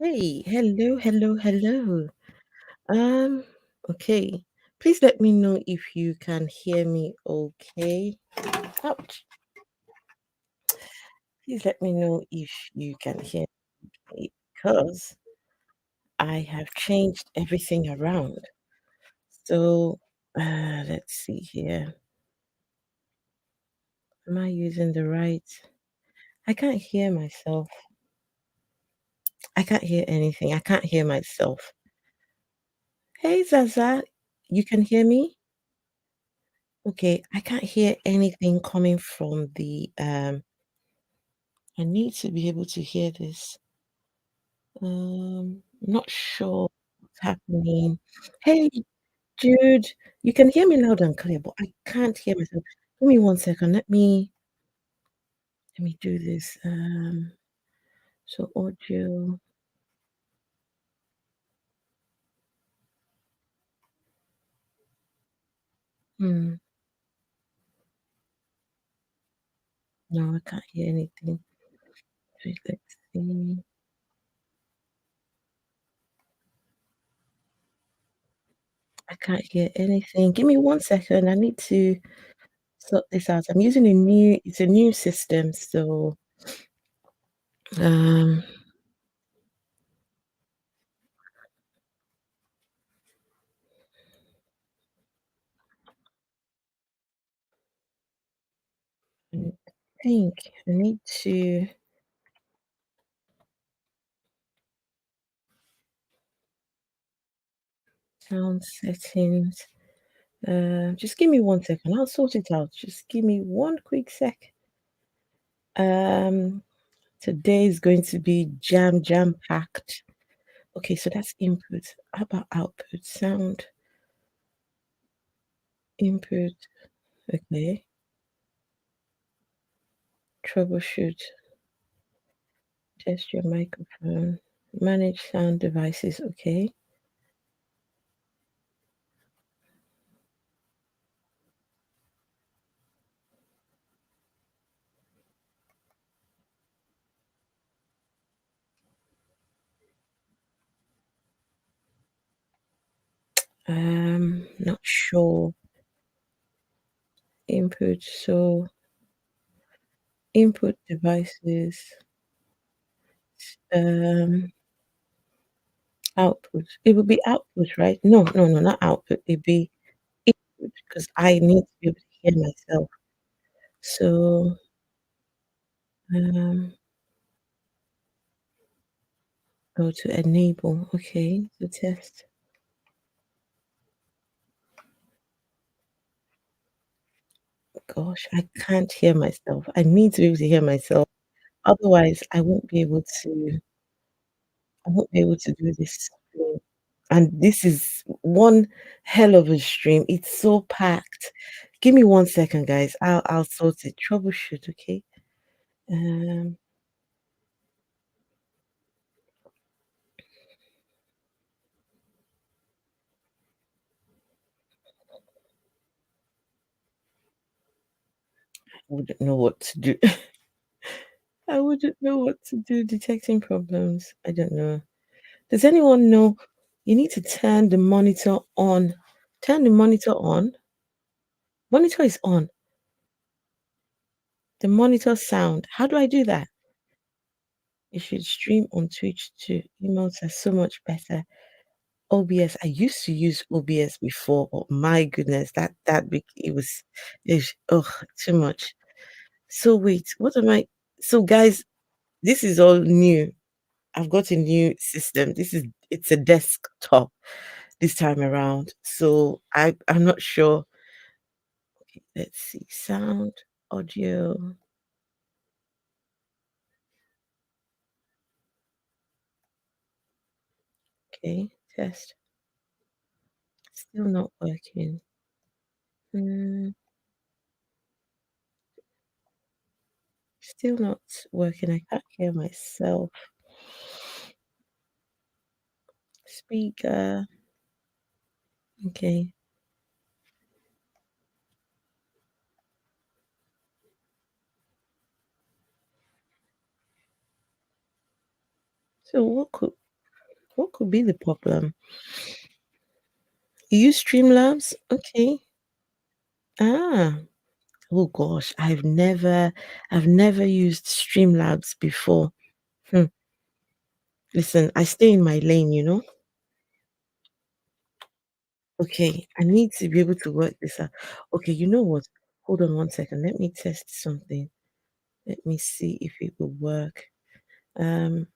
Hey, hello, hello, hello. Um, okay. Please let me know if you can hear me okay. Ouch. Please let me know if you can hear me because I have changed everything around. So, let's see here. Am I using the right? I can't hear myself. I can't hear anything. I can't hear myself. Hey, Zaza, you can hear me? Okay, I can't hear anything coming from the I need to be able to hear this. Not sure what's happening. Hey, Jude, you can hear me loud and clear, but I can't hear myself. Give me 1 second. Let me do this. So audio. Hmm. No, I can't hear anything. Wait, let's see. I can't hear anything. Give me 1 second. I need to sort this out. I'm using it's a new system, so um I think I need to sound settings. Just give me 1 second. I'll sort it out. Just give me one quick sec. Um, Today is going to be jam packed. Okay, so that's input. How about output? Sound input. Okay. Troubleshoot. Test your microphone. Manage sound devices. Okay. Not sure. Input. So input devices. Um, Output. It would be output, right? No, no, no, not output. It'd be input because I need to be able to hear myself. So, um, go to enable. Okay, to test. Gosh, I can't hear myself. I need to be able to hear myself. Otherwise, I won't be able to do this thing. And this is one hell of a stream. It's so packed. Give me 1 second, guys. I'll sort it. Troubleshoot, okay? Um, wouldn't know what to do. I wouldn't know what to do detecting problems. I don't know. Does anyone know you need to turn the monitor on? Turn the monitor on. Monitor is on. The monitor sound. How do I do that? You should stream on Twitch too. Emails are so much better. OBS. I used to use OBS before. Oh my goodness, it was too much. So wait, what am I? So guys, this is all new. I've got a new system. It's a desktop this time around. So I'm not sure. Let's see. Sound, audio. Okay, test. Still not working. Mm, still not working. I can't hear myself. Speaker. Okay. So what could be the problem? You use Streamlabs? Okay. Ah. Oh gosh, I've never used Streamlabs before. Hmm. Listen, I stay in my lane. Okay, I need to be able to work this out. Okay, you know what? Hold on one second. Let me test something. Let me see if it will work. Um,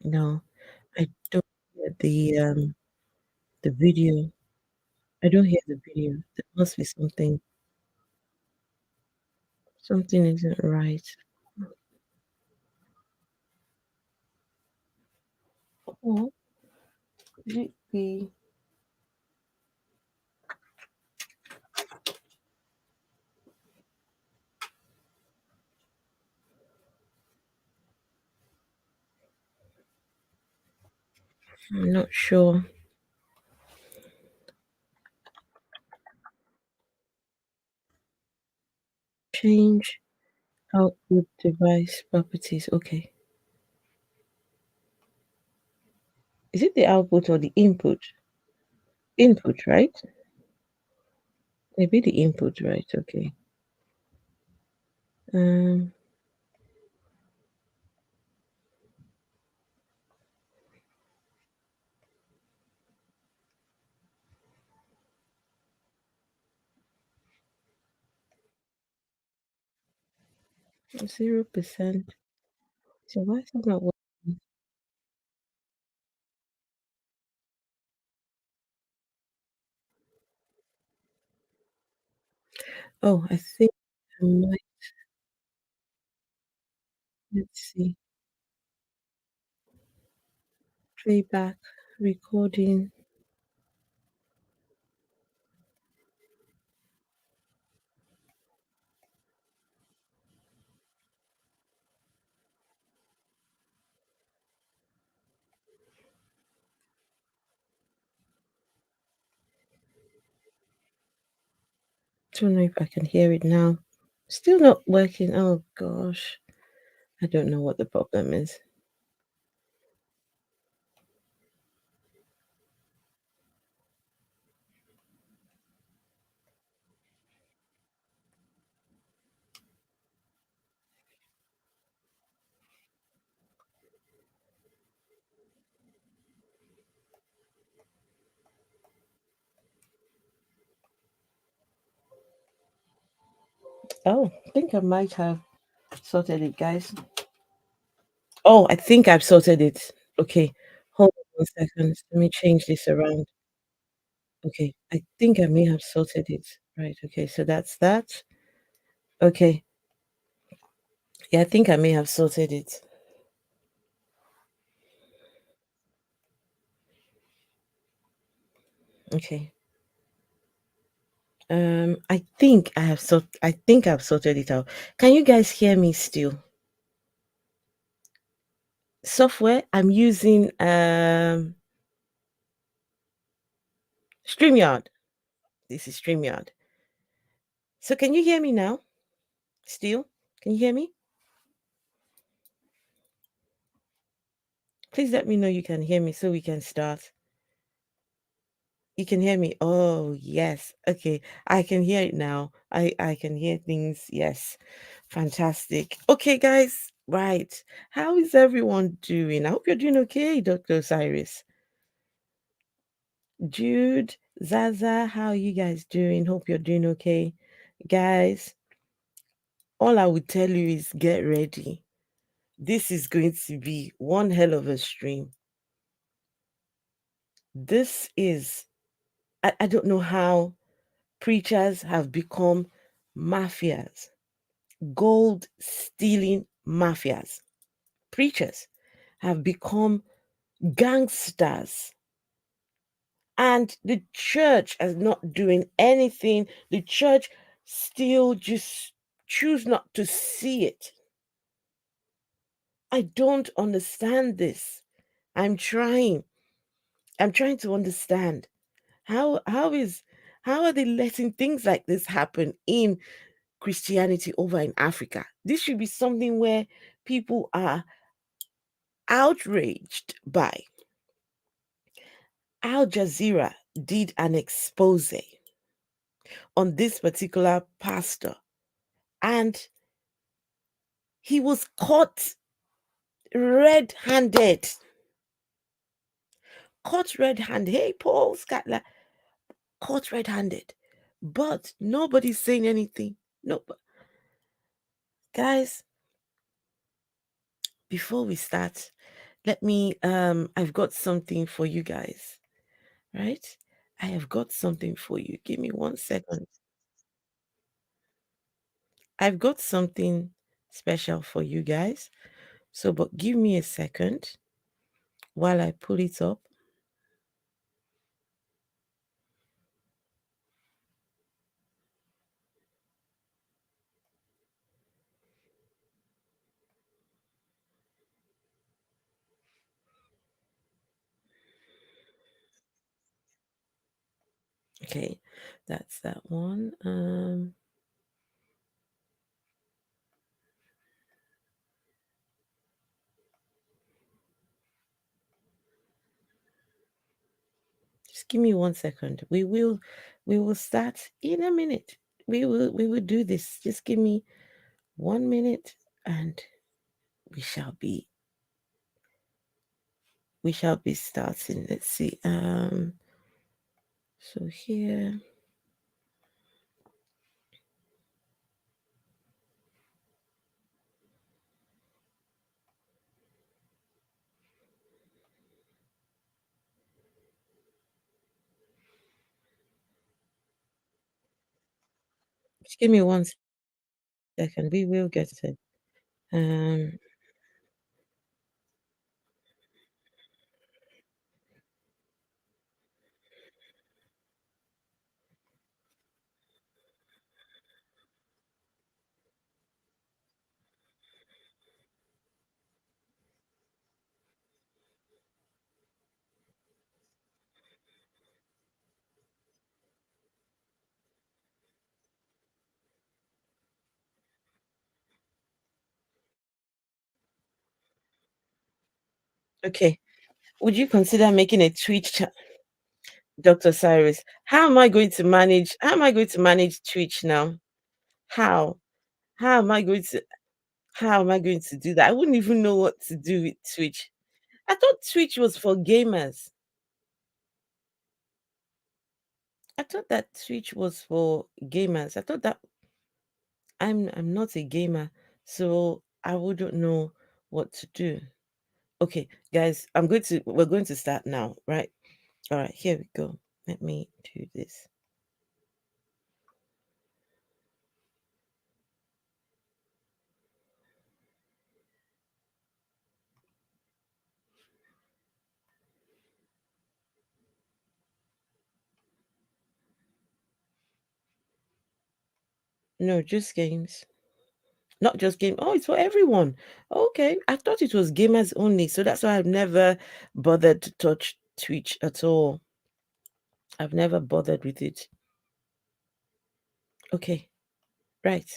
no, I don't hear the video. I don't hear the video. There must be something. Something isn't right. Oh, could it be? I'm not sure. Change output device properties. Okay. Is it the output or the input? Input, right? Maybe the input, right? Okay. Um, 0%. So why is it not working? Oh, I think I might. Let's see. Playback, recording. Don't know if I can hear it now. Still not working. Oh gosh. I don't know what the problem is. Oh, I think I might have sorted it, guys. Oh, I think I've sorted it. Okay. Hold on 1 second. Let me change this around. Okay. I think I may have sorted it. Right. Okay. So that's that. Okay. Yeah, I think I may have sorted it. Okay. I think I've sorted it out. Can you guys hear me still? Software, I'm using StreamYard. This is StreamYard. So can you hear me now? Still? Can you hear me? Please let me know you can hear me so we can start. You can hear me. Oh, yes. Okay. I can hear it now. I can hear things. Yes. Fantastic. Okay, guys. Right. How is everyone doing? I hope you're doing okay, Dr. Cyrus. Jude, Zaza, how are you guys doing? Hope you're doing okay. Guys, all I would tell you is get ready. This is going to be one hell of a stream. This is, I don't know how preachers have become mafias, gold stealing mafias. Preachers have become gangsters. And the church is not doing anything. The church still just choose not to see it. I don't understand this. I'm trying. I'm trying to understand. How are they letting things like this happen in Christianity over in Africa? This should be something where people are outraged by. Al Jazeera did an expose on this particular pastor, and he was caught red-handed. Caught red-handed. Hey, Paul Scatler, caught red-handed. But nobody's saying anything. No, guys, before we start, let me I've got something for you guys, right? I have got something for you. Give me 1 second. I've got something special for you guys. So, but give me a second while I pull it up. Okay, that's that one. Just give me 1 second. We will start in a minute. We will do this. Just give me 1 minute and we shall be starting. Let's see. So here, just give me 1 second. We will get it. Um, okay. Would you consider making a Twitch, Dr. Cyrus? How am I going to manage? How am I going to manage Twitch now? How? How am I going to? How am I going to do that? I wouldn't even know what to do with Twitch. I thought Twitch was for gamers. I thought that Twitch was for gamers. I thought that I'm not a gamer, so I wouldn't know what to do. Okay, guys, we're going to start now, right? All right, here we go. Let me do this. No, just games. Not just game. Oh, it's for everyone. Okay, I thought it was gamers only, so that's why I've never bothered to touch Twitch at all. I've never bothered with it. Okay, right.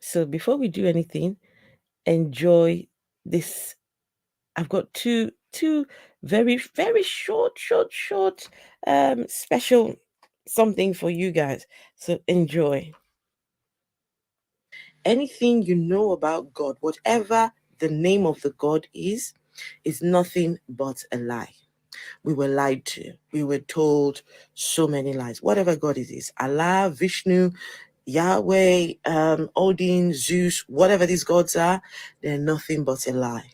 So before we do anything, enjoy this. I've got two very very short special something for you guys. So enjoy. Anything you know about God, whatever the name of the God is nothing but a lie. We were lied to. We were told so many lies. Whatever God is Allah, Vishnu, Yahweh, Odin, Zeus, whatever these gods are, they're nothing but a lie.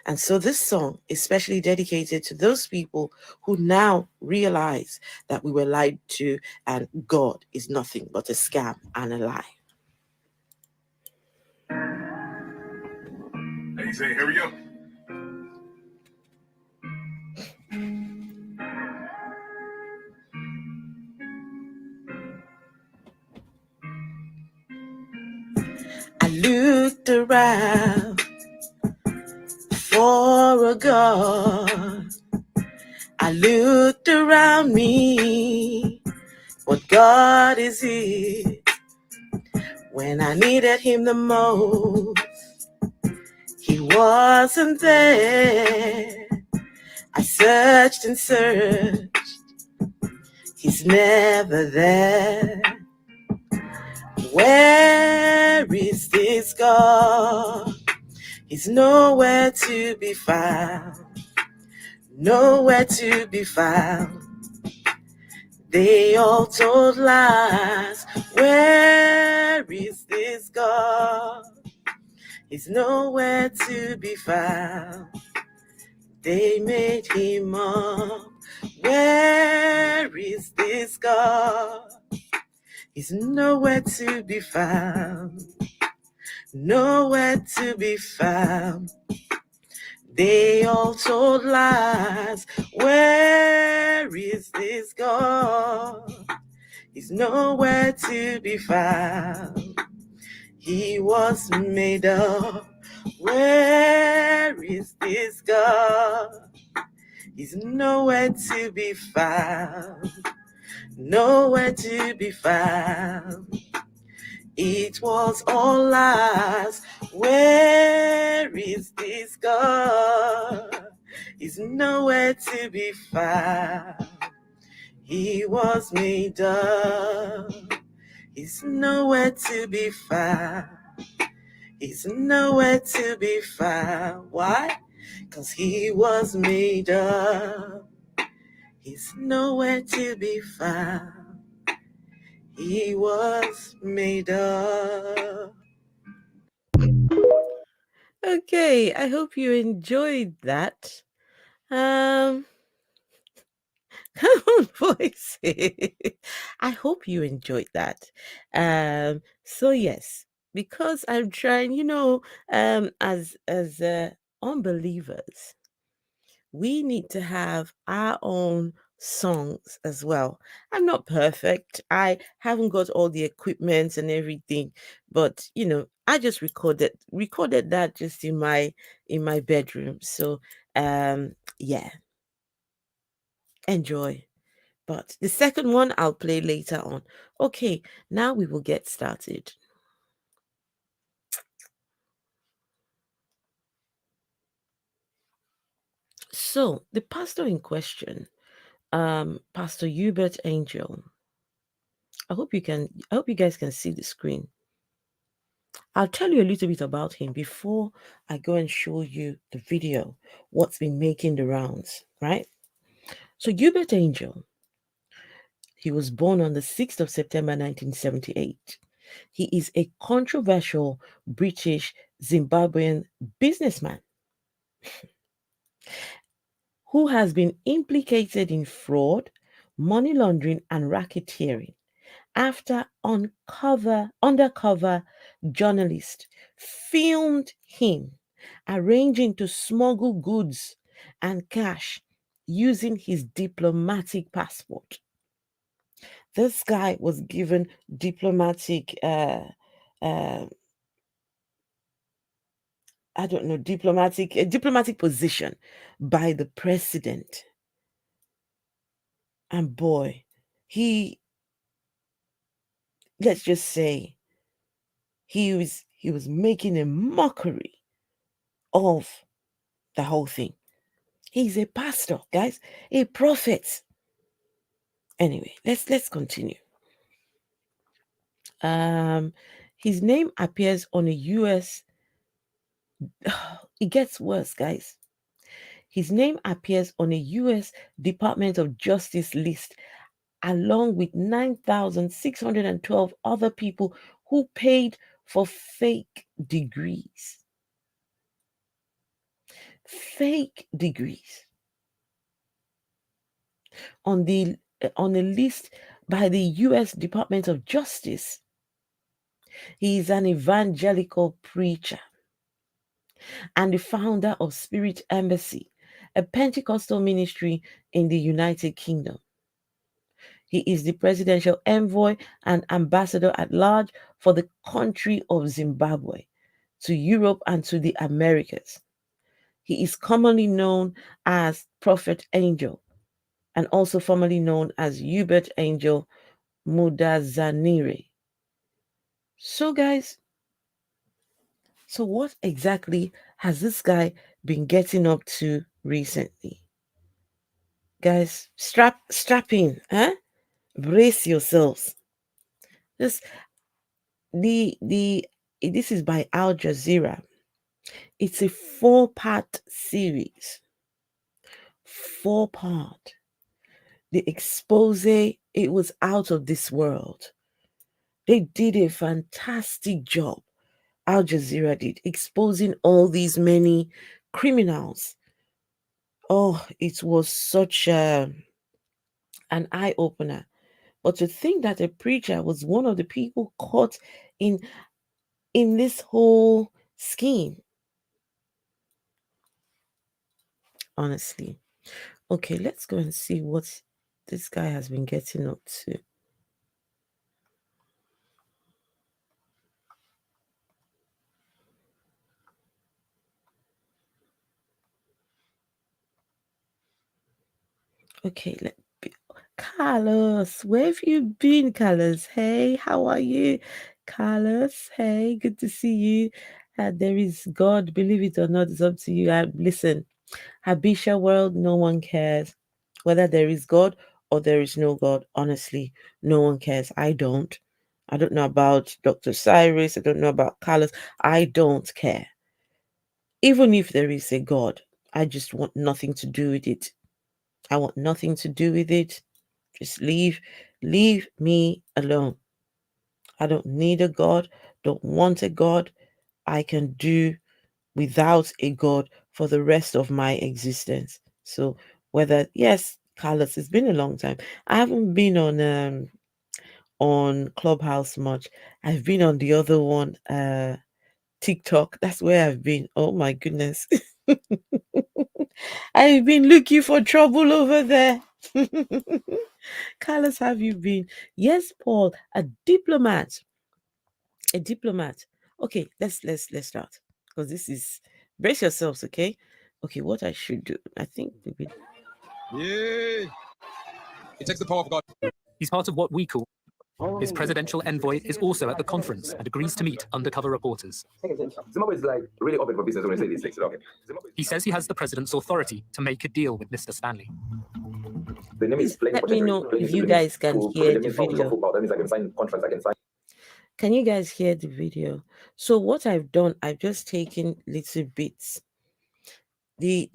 And so this song is specially dedicated to those people who now realize that we were lied to and God is nothing but a scam and a lie. And you say, here we go. I looked around for a God. I looked around me. What God is it? When I needed him the most, he wasn't there. I searched and searched, he's never there. Where is this God? He's nowhere to be found, nowhere to be found. They all told lies. Where is this God? He's nowhere to be found. They made him up. Where is this God? He's nowhere to be found. Nowhere to be found. They all told lies. Where is this God? He's nowhere to be found. He was made up. Where is this God? He's nowhere to be found. Nowhere to be found. It was all lies. Where is this God? He's nowhere to be found. He was made up. He's nowhere to be found. He's nowhere to be found. Why? 'Cause he was made up. He's nowhere to be found. He was made up. Okay, I hope you enjoyed that. Um, come on, voice. I hope you enjoyed that. So yes, because I'm trying, as unbelievers, we need to have our own songs as well. I'm not perfect. I haven't got all the equipment and everything, but I just recorded that just in my bedroom. So yeah, enjoy. But the second one I'll play later on. Okay, now we will get started. So the pastor in question, Pastor Uebert Angel. I hope you guys can see the screen. I'll tell you a little bit about him before I go and show you the video, what's been making the rounds, right? So Uebert Angel, he was born on the 6th of September 1978. He is a controversial British Zimbabwean businessman who has been implicated in fraud, money laundering, and racketeering after undercover journalists filmed him arranging to smuggle goods and cash using his diplomatic passport. This guy was given diplomatic I don't know, diplomatic position by the president. And boy, let's just say he was making a mockery of the whole thing. He's a pastor, guys, a prophet. Anyway, let's continue. His name appears on a US. It gets worse, guys. His name appears on a US Department of Justice list along with 9,612 other people who paid for fake degrees. Fake degrees. On a list by the US Department of Justice. He is an evangelical preacher and the founder of Spirit Embassy, a Pentecostal ministry in the United Kingdom. He is the presidential envoy and ambassador at large for the country of Zimbabwe to Europe and to the Americas. He is commonly known as Prophet Angel and also formerly known as Uebertangel Mudazanire. So guys, so what exactly has this guy been getting up to recently? Guys, strap in, huh? Brace yourselves. This this is by Al Jazeera. It's a 4-part series. 4-part. The expose, it was out of this world. They did a fantastic job. Al Jazeera did, exposing all these many criminals. Oh, it was such an eye-opener. But to think that a preacher was one of the people caught in this whole scheme. Honestly. Okay, let's go and see what this guy has been getting up to. Okay, Carlos, where have you been, Carlos? Hey, how are you? Carlos, hey, good to see you. There is God, believe it or not, it's up to you. Listen, Habisha world, no one cares whether there is God or there is no God. Honestly, no one cares. I don't. I don't know about Dr. Cyrus. I don't know about Carlos. I don't care. Even if there is a God, I just want nothing to do with it. I want nothing to do with it. Just leave me alone. I don't need a God, don't want a God. I can do without a God for the rest of my existence. So yes, Carlos, it's been a long time. I haven't been on Clubhouse much. I've been on the other one, TikTok. That's where I've been. Oh my goodness. I've been looking for trouble over there. Carlos, have you been? Yes, Paul, a diplomat. A diplomat. Okay, let's start. Because this is, brace yourselves, okay? Okay, what I should do. I think maybe. Yeah. He takes the power of God. He's part of what we call. His presidential envoy is also at the conference and agrees to meet undercover reporters. Zimbabwe is like really open for business when I say these things. Okay. He says he has the president's authority to make a deal with Mr. Stanley. The name is Let me know if you guys can hear the video. That means I can sign contracts, I can sign. Can you guys hear the video? So what I've done, I've just taken little bits. The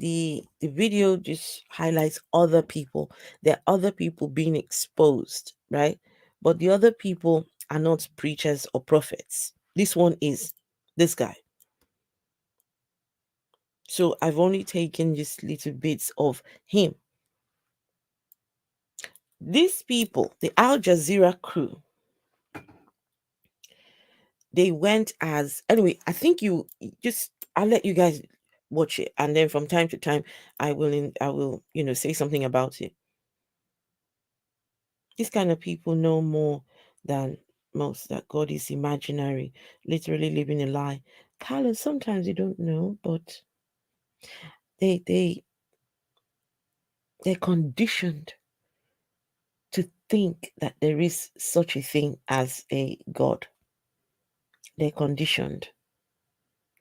video just highlights other people. There are other people being exposed, right? But the other people are not preachers or prophets. This one is this guy. So I've only taken just little bits of him. These people, the Al Jazeera crew, they went as, anyway, I think I'll let you guys watch it, and then from time to time I will say something about it. These kind of people know more than most that God is imaginary, literally living a lie. Carlos, sometimes you don't know, but they're conditioned to think that there is such a thing as a God. They're conditioned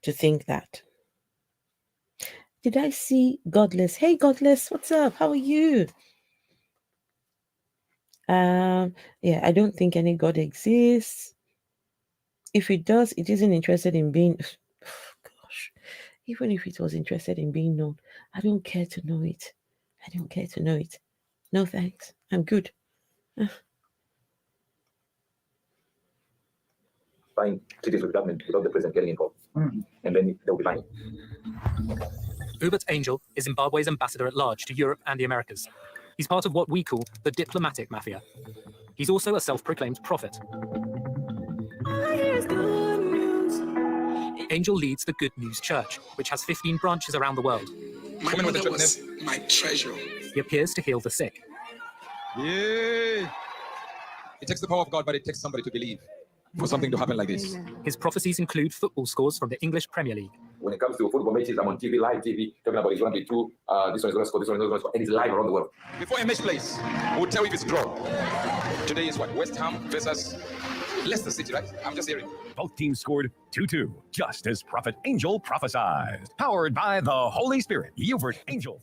to think that. Did I see Godless? Hey, Godless, what's up? How are you? Yeah, I don't think any God exists. If it does, it isn't interested in being. Gosh, even if it was interested in being known, I don't care to know it. I don't care to know it. No thanks. I'm good. Sign treaties with government without the president getting involved, and then they'll be fine. Uebertangel is Zimbabwe's ambassador at large to Europe and the Americas. He's part of what we call the diplomatic mafia. He's also a self-proclaimed prophet. Angel leads the Good News Church, which has 15 branches around the world. My mother was my treasure. He appears to heal the sick. Yeah. It takes the power of God, but it takes somebody to believe for something to happen like this. His prophecies include football scores from the English Premier League. When it comes to football matches, I'm on TV, live TV, talking about it's going to be 2, this one is going to score, this one is going to score, and it's live around the world. Before a match plays, we'll tell you if it's draw. Today is what? West Ham versus Leicester City, right? I'm just hearing. Both teams scored 2-2, just as Prophet Angel prophesied. Powered by the Holy Spirit, Uebert Angel.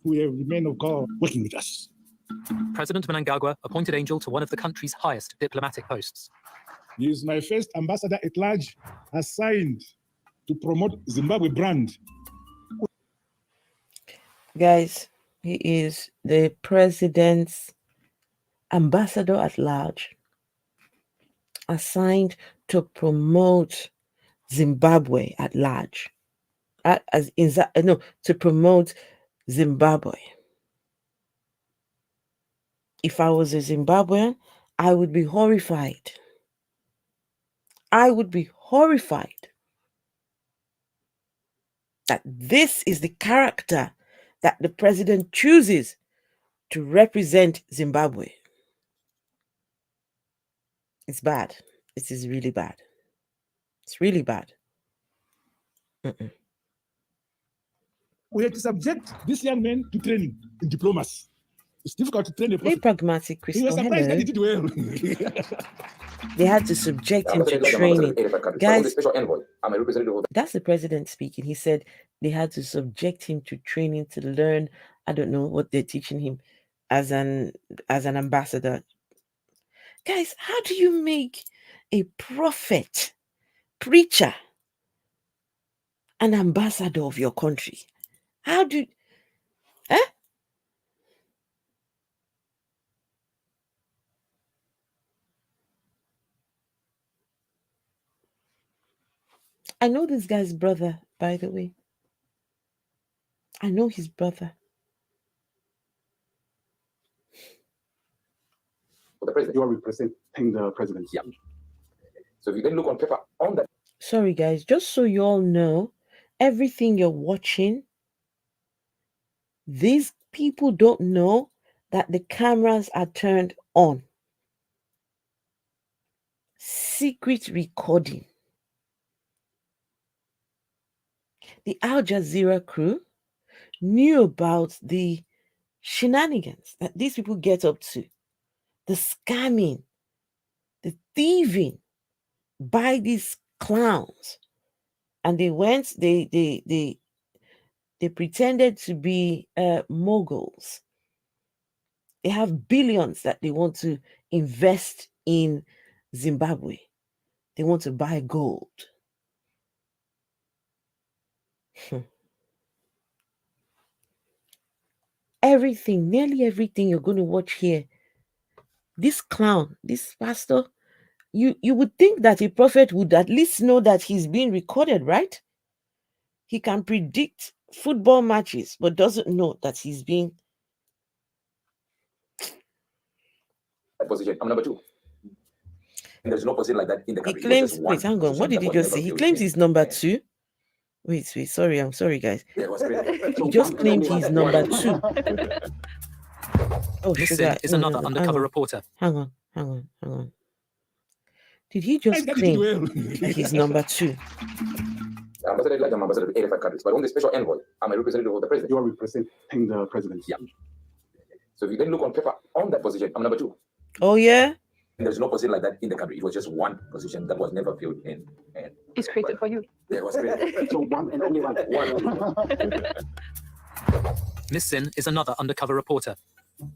We have the men of God working with us. President Mnangagwa appointed Angel to one of the country's highest diplomatic posts. He is my first ambassador at large assigned to promote Zimbabwe brand. Guys, he is the president's ambassador at large, assigned to promote Zimbabwe at large. To promote Zimbabwe. If I was a Zimbabwean, I would be horrified. I would be horrified that this is the character that the president chooses to represent Zimbabwe. It's bad. It is really bad. It's really bad. We have to subject this young man to training in diplomacy. It's difficult to train a Very prophet. pragmatic, He was Crystal. surprised that he Hello. did well. They had to subject him to Ambassador is like training. ambassador in 85 countries. Guys- I'm the special envoy. I'm a representative of That's the president speaking. He said they had to subject him to training to learn. I don't know what they're teaching him as an ambassador. Guys, how do you make a prophet, preacher, an ambassador of your country? How do I know this guy's brother, by the way. I know his brother. the president. You are representing the president. Yeah. So if you then look on paper on that, Sorry, guys, just so you all know, everything you're watching, these people don't know that the cameras are turned on. Secret recording. The Al Jazeera crew knew about the shenanigans that these people get up to, the scamming, the thieving by these clowns, and they went. They pretended to be moguls. They have billions that they want to invest in Zimbabwe. They want to buy gold. Everything, nearly everything you're going to watch here, this clown, this pastor, you would think that a prophet would at least know that he's being recorded, right? He can predict football matches, but doesn't know that he's being. position, I'm number 2. And there's no position like that in the He country. claims. Wait, hang on. What did he just say? He claims he's number 2. Wait. Sorry, I'm sorry, guys. Yeah, it was crazy. He just claimed he's number 2. Oh, This sugar. is No, another undercover reporter. Hang on. Did he just That he did claim well. that he's number 2? Ambassador, like I'm ambassador to 85 countries, but on the special envoy, I'm a representative of the president. You are representing the president. Yeah. So if you then look on paper on that position, I'm number 2. Oh, yeah? And there's no position like that in the country. It was just one position that was never filled in. And It's created for you. yeah, it was created. So one and only one. Miss Sin is another undercover reporter.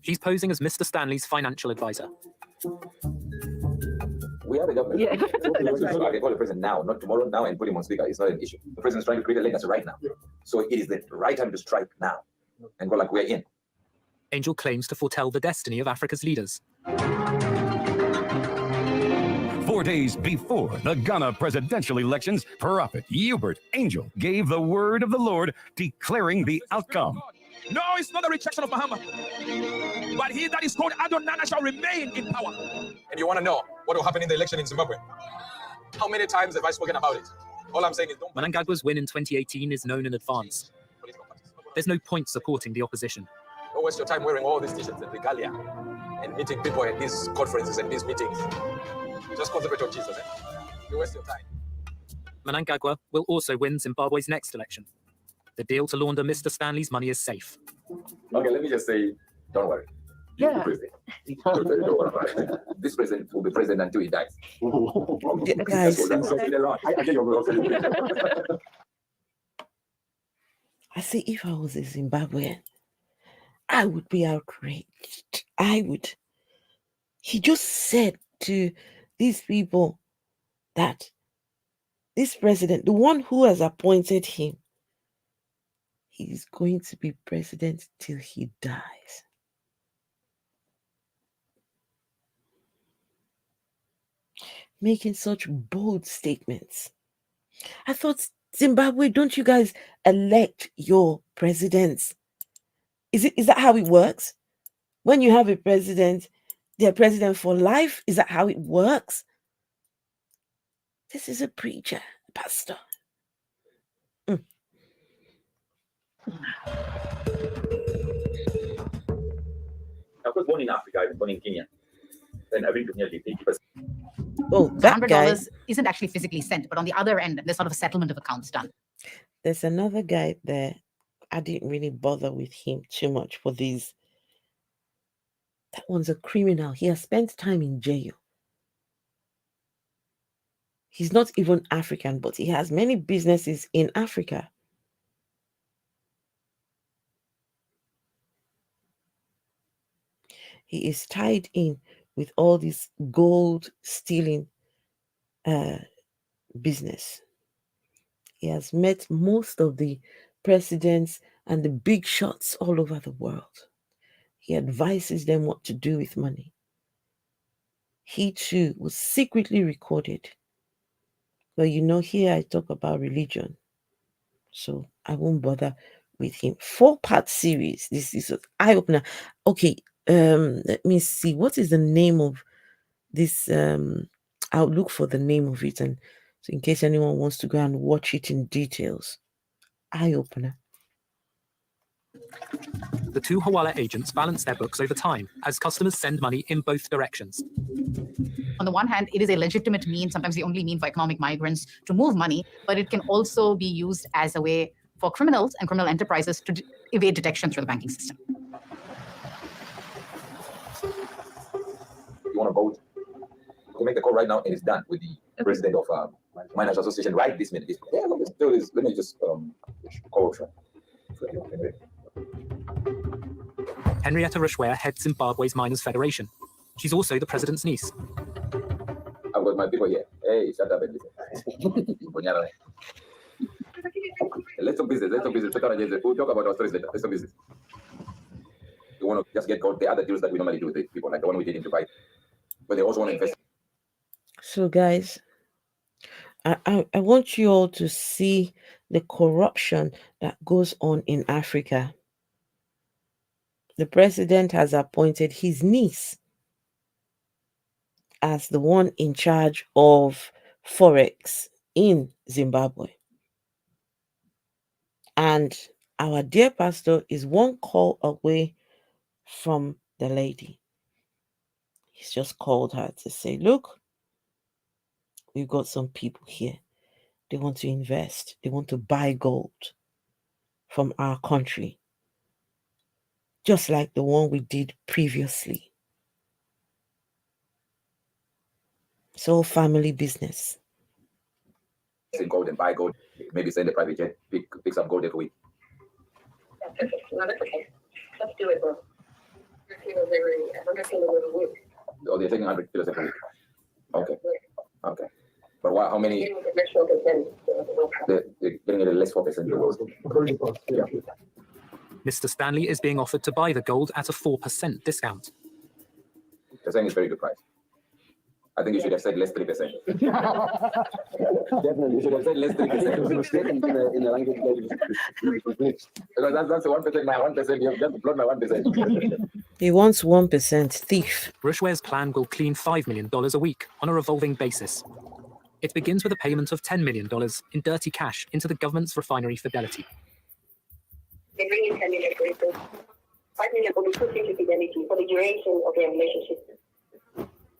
She's posing as Mr. Stanley's financial advisor. We are the government. Yeah. So I can call the president now, not tomorrow, now, and put him on speaker. It's not an issue. The president's trying to create a legacy right now. So it is the right time to strike now and go like we're in. Angel claims to foretell the destiny of Africa's leaders. 4 days before the Ghana presidential elections, Prophet Uebert Angel gave the word of the Lord, declaring the outcome. No, it's not a rejection of Muhammad. But he that is called Adonai shall remain in power. And you want to know what will happen in the election in Zimbabwe? How many times have I spoken about it? All I'm saying is don't. Mnangagwa's win in 2018 is known in advance. There's no point supporting the opposition. Don't waste your time wearing all these t-shirts and regalia and meeting people at these conferences and these meetings. Just concentrate on Jesus. You waste your time. Mnangagwa will also win Zimbabwe's next election. The deal to launder Mr. Stanley's money is safe. Okay, let me just say, don't worry. You're the president. Don't worry about it. This president will be president until he dies. Guys, I get your word. I say if I was a Zimbabwean, I would be outraged. I would. He just said to these people that this president, the one who has appointed him, he's going to be president till he dies. Making such bold statements. I thought, Zimbabwe, don't you guys elect your presidents? Is that how it works? When you have a president, they're president for life? Is that how it works? This is a preacher, pastor. Of course, born in Africa, I was born in Kenya. Then I've been to nearly 80%. Oh, that guy. $100 isn't actually physically sent, but on the other end, there's sort of a settlement of accounts done. There's another guy there. I didn't really bother with him too much for these. That one's a criminal. He has spent time in jail. He's not even African, but he has many businesses in Africa. He is tied in with all this gold stealing business. He has met most of the presidents and the big shots all over the world. He advises them what to do with money. He too was secretly recorded. But you know, here I talk about religion, so I won't bother with him. 4-part series. This is an eye-opener. Okay, let me see. What is the name of this? I'll look for the name of it, and so in case anyone wants to go and watch it in details. Eye-opener. The two Hawala agents balance their books over time as customers send money in both directions. On the one hand, it is a legitimate mean, sometimes the only mean for economic migrants to move money, but it can also be used as a way for criminals and criminal enterprises to evade detection through the banking system. You want to vote? You make the call right now, and it's done with the president of Miners Association right this minute. Yeah, let's do this. Let me just call. Henrietta Rushware heads Zimbabwe's Miners Federation. She's also the president's niece. I've got my people here. Hey, shut up and listen. Let's talk business. We'll talk about our stories later. Let's talk business. You want to just get caught the other deals that we normally do with the people, like the one we did in Dubai, but they also want to invest. So, guys, I want you all to see the corruption that goes on in Africa. The president has appointed his niece as the one in charge of Forex in Zimbabwe. And our dear pastor is one call away from the lady. He's just called her to say, look, we've got some people here. They want to invest. They want to buy gold from our country, just like the one we did previously. It's all family business. In gold and buy gold, maybe send a private jet, pick some gold every week. That's perfect. No, that's okay. Let's do it, bro. 100 kilos every week. Oh, they're taking 100 kilos every week. Okay. Okay. But how many? They're getting it at less 4%. Yeah. Mr. Stanley is being offered to buy the gold at a 4% discount. They're saying it's very good price. I think you should have said less 3%. Definitely, you should have said less 3%. in the language because that's the 1%, my 1%. You have just blown my 1%. He wants 1% thief. Rushware's plan will clean $5 million a week on a revolving basis. It begins with a payment of $10 million in dirty cash into the government's refinery Fidelity. They bring in $10 million, for instance. $5 million will be put into Fidelity for the duration of their relationship.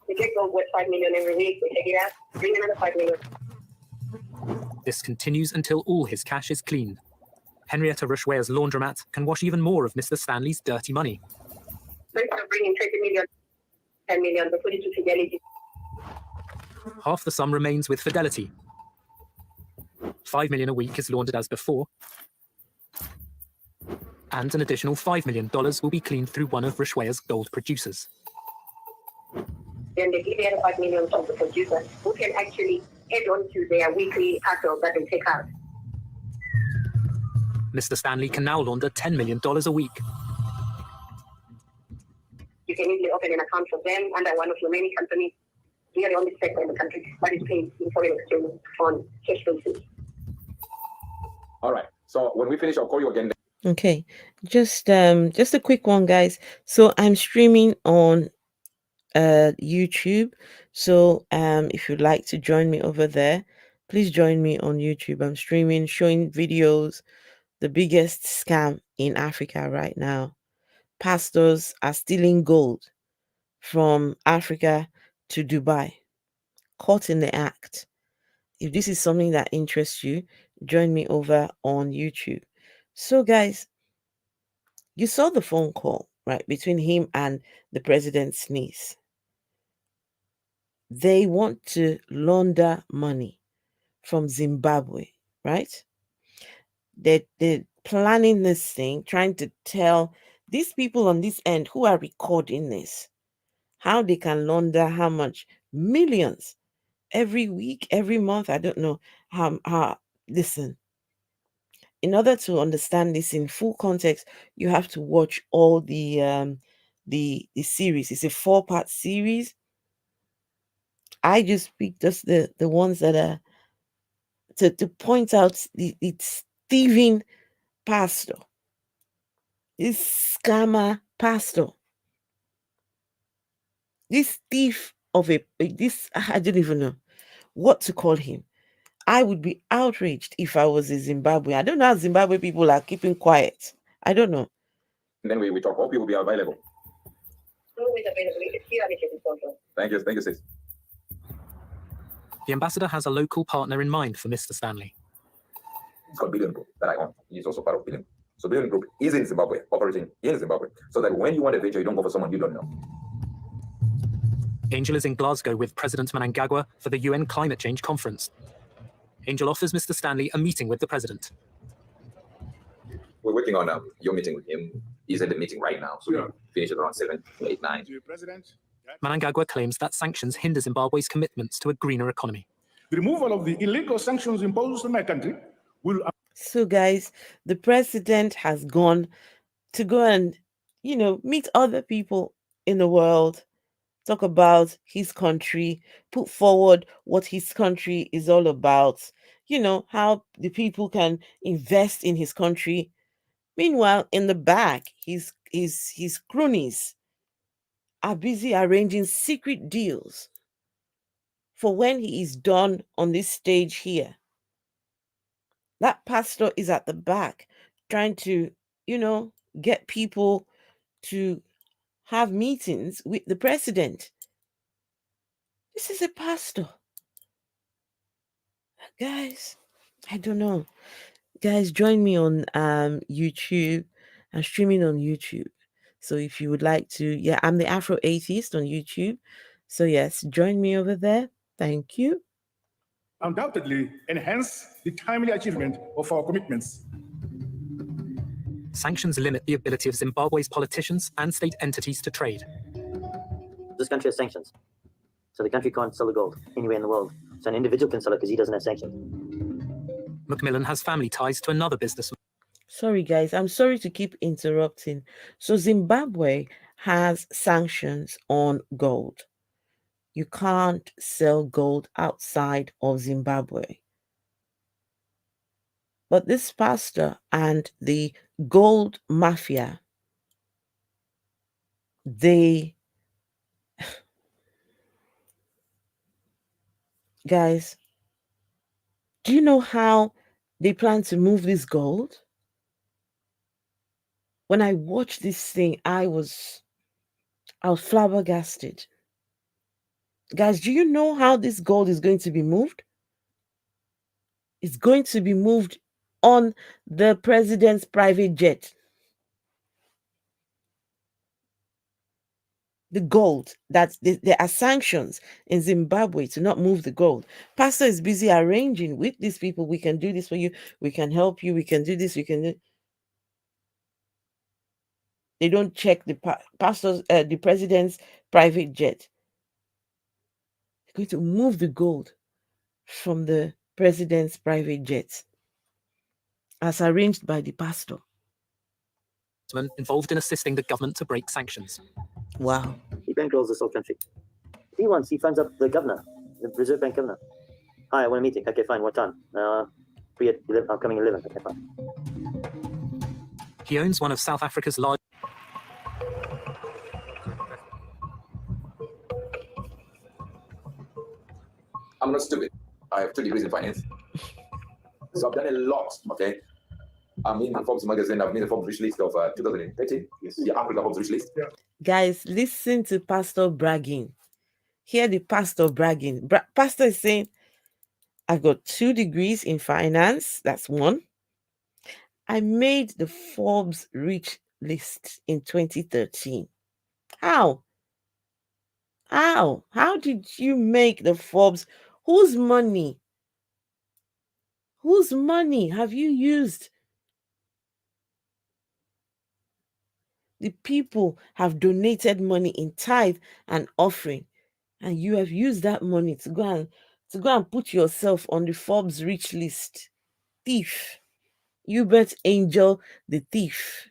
We get gold worth $5 million every week. We take it out, bring another $5 million. This continues until all his cash is cleaned. Henrietta Rushware's laundromat can wash even more of Mr. Stanley's dirty money. So instead of bringing $20 million, $10 million, they put it to Fidelity. Half the sum remains with Fidelity. $5 million a week is laundered as before, and an additional $5 million will be cleaned through one of Rushware's gold producers. Then they give the other $5 million to the producer, who can actually add on to their weekly hassle that they take out. Mr. Stanley can now launder $10 million a week. You can easily open an account for them under one of your many companies. We are the only sector in the country that is paid in foreign exchange on cash basis. All right. So when we finish, I'll call you again. Okay, just a quick one, guys. So I'm streaming on YouTube. So if you'd like to join me over there, please join me on YouTube. I'm streaming, showing videos, the biggest scam in Africa right now. Pastors are stealing gold from Africa to Dubai, caught in the act. If this is something that interests you, join me over on YouTube. So guys, you saw the phone call, right, between him and the president's niece. They want to launder money from Zimbabwe, right? They're planning this thing, trying to tell these people on this end who are recording this how they can launder how much millions every week, every month. I don't know how. Listen, in order to understand this in full context, you have to watch all the series. It's a 4-part series. I just picked just the ones that are to point out the thieving pastor, this scammer pastor, this thief of this, I don't even know what to call him. I would be outraged if I was in Zimbabwe. I don't know how Zimbabwe people are keeping quiet. I don't know. And then we talk. Hope you will be available. Always available. Thank you, sis. The ambassador has a local partner in mind for Mr. Stanley. It's called Billion Group that I own. He's also part of Billion. So Billion Group is in Zimbabwe, operating in Zimbabwe, so that when you want a venture, you don't go for someone you don't know. Angel is in Glasgow with President Mnangagwa for the UN Climate Change Conference. Angel offers Mr. Stanley a meeting with the president. We're working on your meeting with him. He's at the meeting right now, so we'll finish it around 7, 8, 9. President, Mnangagwa claims that sanctions hinder Zimbabwe's commitments to a greener economy. the removal of the illegal sanctions imposed on my country will. So guys, the president has gone to go and, meet other people in the world, talk about his country, put forward what his country is all about, how the people can invest in his country. Meanwhile, in the back, his cronies are busy arranging secret deals for when he is done on this stage here. That pastor is at the back trying to, get people to have meetings with the president. This is a pastor. Guys, I don't know. Guys, join me on YouTube. I'm streaming on YouTube. So if you would like to, yeah, I'm the Afro Atheist on YouTube. So yes, join me over there. Thank you. Undoubtedly enhance the timely achievement of our commitments. Sanctions limit the ability of Zimbabwe's politicians and state entities to trade. This country has sanctions. So the country can't sell the gold anywhere in the world. So an individual can sell it because he doesn't have sanctions. Macmillan has family ties to another businessman. Sorry, guys. I'm sorry to keep interrupting. So Zimbabwe has sanctions on gold. You can't sell gold outside of Zimbabwe. But this pastor and the gold mafia, they, guys, do you know how they plan to move this gold? When I watched this thing, I was flabbergasted. Guys, do you know how this gold is going to be moved? It's going to be moved on the president's private jet. The gold, there are sanctions in Zimbabwe to not move the gold. Pastor is busy arranging with these people. We can do this for you. We can help you. We can do this. We can do. They don't check the the president's private jet. They're going to move the gold from the president's private jet, as arranged by the pastor. Involved in assisting the government to break sanctions. Wow. He bankrolls this whole country. If he wants, he phones up the governor, the Reserve Bank governor. Hi, I want a meeting. Okay, fine. What time? Free at 11. I'm coming at 11. Okay, fine. He owns one of South Africa's largest. I'm not stupid. I have 2 degrees in finance. So I've done a lot, okay? I'm in the Forbes magazine. I've made the Forbes wish list of 2013. Yes. The Africa Forbes wish list. Yeah. Guys, listen to Pastor bragging. Hear the pastor bragging. Pastor is saying, I've got 2 degrees in finance. That's one. I made the Forbes rich list in 2013. How? How did you make the Forbes? Whose money? Whose money have you used? The people have donated money in tithe and offering, and you have used that money to go and put yourself on the Forbes rich list. Thief. Uebert Angel, the thief.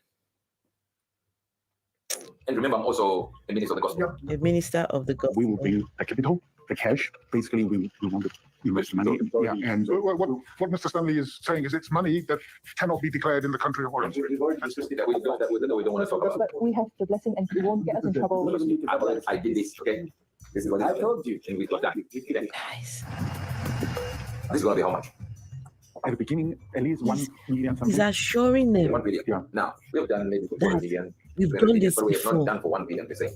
And remember, I'm also a minister of the gospel. A minister of the gospel. We will bring the capital, the cash. Basically, we want to invest money. Yeah, and what Mr. Stanley is saying is it's money that cannot be declared in the country of origin. We don't want to talk about. But we have the blessing and he won't get us in trouble. I did this, okay? This is what I told you. And we got that. Guys. This is going to be how much? At the beginning, at least 1 million something. He's assuring them. 1 billion. Yeah. Now, we have done maybe for 4 billion. We've done this but we have before. not done for 1 billion, they say.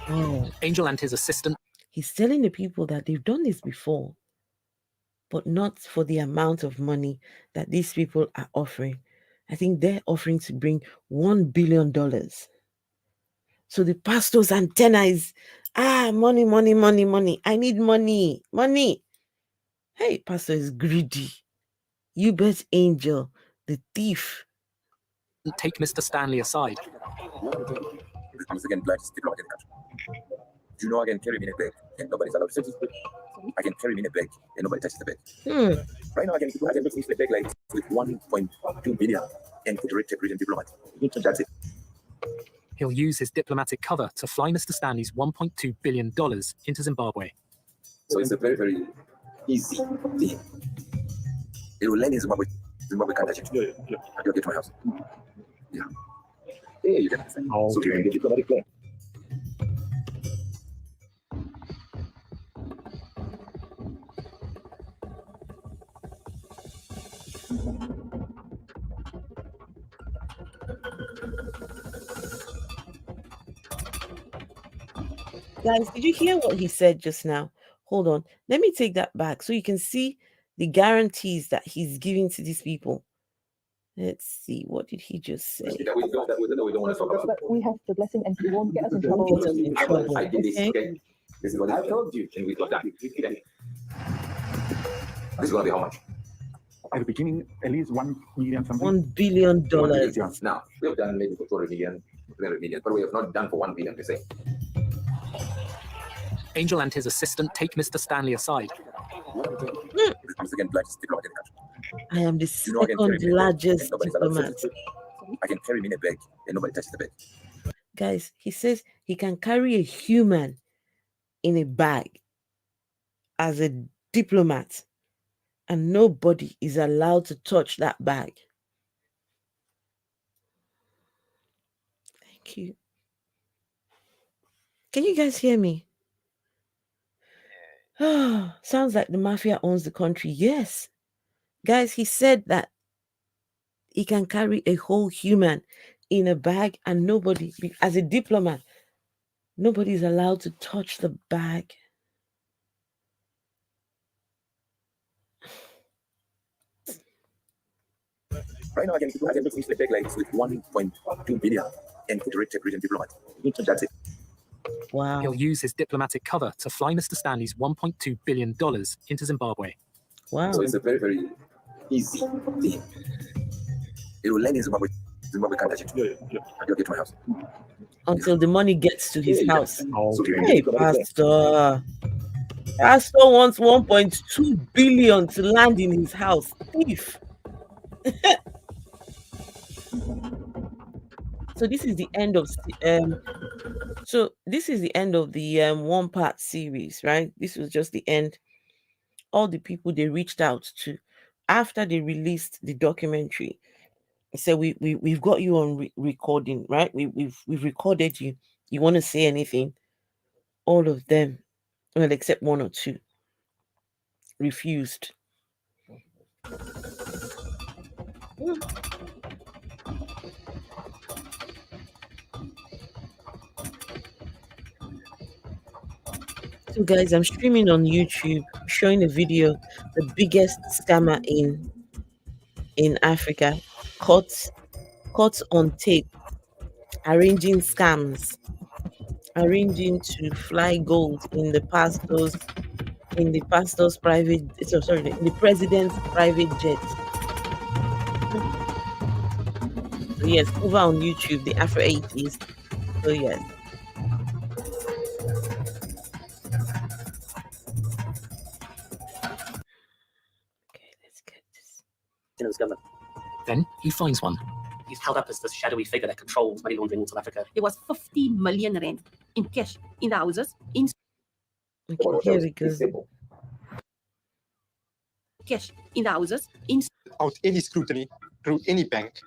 Oh. Angel and his assistant. He's telling the people that they've done this before, but not for the amount of money that these people are offering. I think they're offering to bring $1 billion. So the pastor's antenna is, money, money, money, money. I need money, money. Hey, pastor is greedy. Uebert Angel, the thief. Take Mr. Stanley aside. Once again, black diplomatic country. Do you know I can carry me in a bag and nobody's allowed to touch the bag? I can carry me in a bag and nobody touches the bag. Right now, I can put the bag like with 1.2 billion and put a red tape written diplomat. That's it. He'll use his diplomatic cover to fly Mr. Stanley's $1.2 billion into Zimbabwe. So it's a very, very easy thing. It will land in Zimbabwe. Zimbabwe can't touch it. Yeah. You'll get my house. Yeah. Yeah, you can. So you can get diplomatic plan. Guys, did you hear what he said just now? hold on. Let me take that back so you can see the guarantees that he's giving to these people. Let's see. What did he just say? That we don't want to talk about. But we have the blessing and it won't get us in Get trouble. us in trouble. I did this. Okay. Okay. This is what I told you. And we got that. This is going to be how much? At the beginning, at least 1 million something. $1 billion. Now, we have done maybe for 200 million, 300 million, but we have not done for 1 billion per se. Angel and his assistant take Mr. Stanley aside. Once again, largest diplomat in the country. I am the You know, I can carry second me in a bag, largest and nobody's allowed to diplomat. touch it. I can carry me in a bag and nobody touches the bag. Guys, he says he can carry a human in a bag as a diplomat, and nobody is allowed to touch that bag. Thank you. Can you guys hear me? Oh, sounds like the mafia owns the country. Yes. Guys, he said that he can carry a whole human in a bag, and nobody, as a diplomat, nobody is allowed to touch the bag. Right now, I can finish the bag like with 1.2 billion and put a red tape region diplomat. That's it. Wow. He'll use his diplomatic cover to fly Mr. Stanley's $1.2 billion into Zimbabwe. Wow. So it's a very, very easy thing. It will land in Zimbabwe. Zimbabwe can't touch it. You'll get to my house. Until the money gets to his house. Okay. Hey, Pastor. Pastor wants 1.2 billion to land in his house. Thief. So this is the end of the one-part series, right? This was just the end. All the people they reached out to after they released the documentary. They said, we've got you on recording, right? We've recorded you. You want to say anything? All of them, well, except one or two, refused. So guys, I'm streaming on YouTube, showing a video, the biggest scammer in Africa, caught on tape, arranging scams, arranging to fly gold in the president's private jet. So yes, over on YouTube, the Afro 80s. So yes. Okay, let's get this. Then he finds one. He's held up as this shadowy figure that controls money laundering in South Africa. There was 50 million rand in cash in the houses, in Okay, here we go. cash in the houses, in Without any scrutiny through any bank.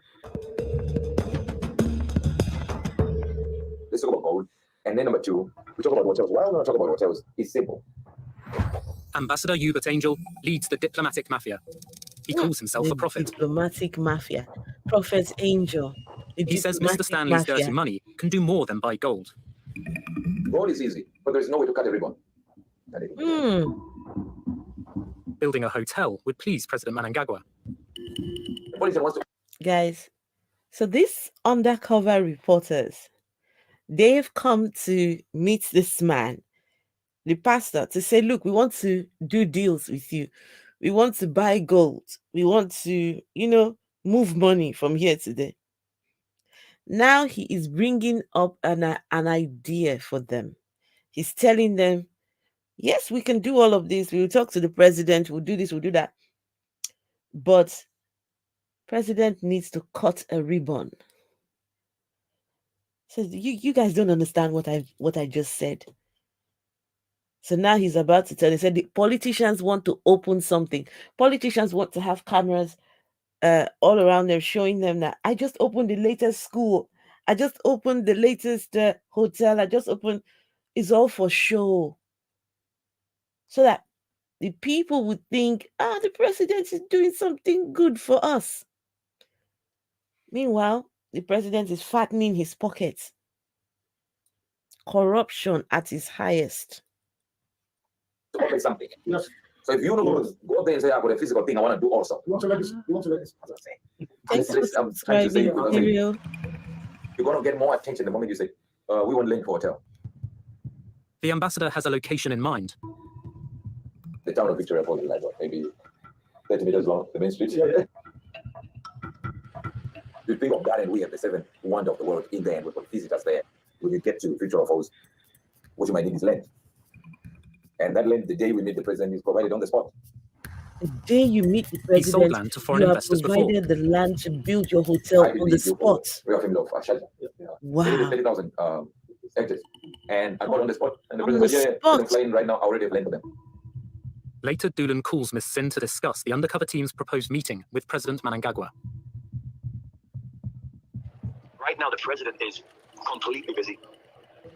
Let's talk about gold. And then number two, we talk about hotels. Why am I not talking about hotels? It's simple. Ambassador Uebert leads the diplomatic mafia. He calls himself a prophet. Diplomatic mafia. Prophet Angel. He says Mr. Stanley's dirty money can do more than buy gold. Gold is easy, but there's no way to cut a ribbon. Building a hotel would please President Mnangagwa. The politician wants to. Guys, so these undercover reporters, they've come to meet this man, the pastor, to say, look, we want to do deals with you. We want to buy gold. We want to, move money from here to there. Now he is bringing up an idea for them. He's telling them, yes, we can do all of this. We'll talk to the president. We'll do this. We'll do that. But president needs to cut a ribbon. Says, you guys don't understand what I just said. So now he's about to tell. He said the politicians want to open something. Politicians want to have cameras all around them, showing them that I just opened the latest school. I just opened the latest hotel. I just opened. It's all for show. So that the people would think, the president is doing something good for us. Meanwhile, the president is fattening his pockets. Corruption at its highest. to operate something. Yes. So if you know, go up there and say, I've got a physical thing I want to do also. You want to let us? You want to let us? Thanks for subscribing, Imperial. You're going to get more attention the moment you say, we want link for hotel. The ambassador has a location in mind. The town of Victoria Falls is like what, maybe 30 meters long, the main street. You think of that, and we have the seventh wonder of the world in there, and we've got visitors there. When you get to Victoria Falls, what you might need is land. And that land, the day we meet the president, is provided on the spot. The day you meet the president, he sold land to foreign investors provided the land to build your hotel on the spot. Wow. 30,000 hectares. And I got on the spot. And the president said, yeah, I'm flying right now. I already have land for them. Later, Doolan calls Ms. Sin to discuss the undercover team's proposed meeting with President Mnangagwa. Right now, the president is completely busy,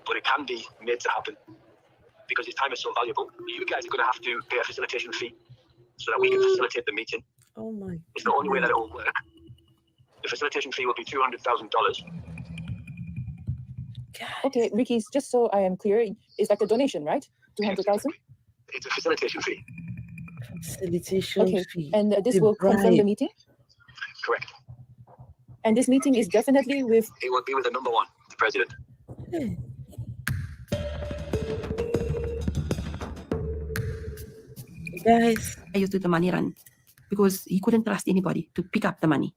but it can be made to happen because his time is so valuable. You guys are going to have to pay a facilitation fee so that we can facilitate the meeting. Oh my! It's the only way that it will work. The facilitation fee will be $200,000. Okay, Ricky, just so I am clear, it's like a donation, right? 200,000. It's a facilitation fee. Facilitation fee. And this will confirm the meeting? Correct. And this meeting is definitely with... It will be with the number one, the president. Guys, I used to do the money run because he couldn't trust anybody to pick up the money.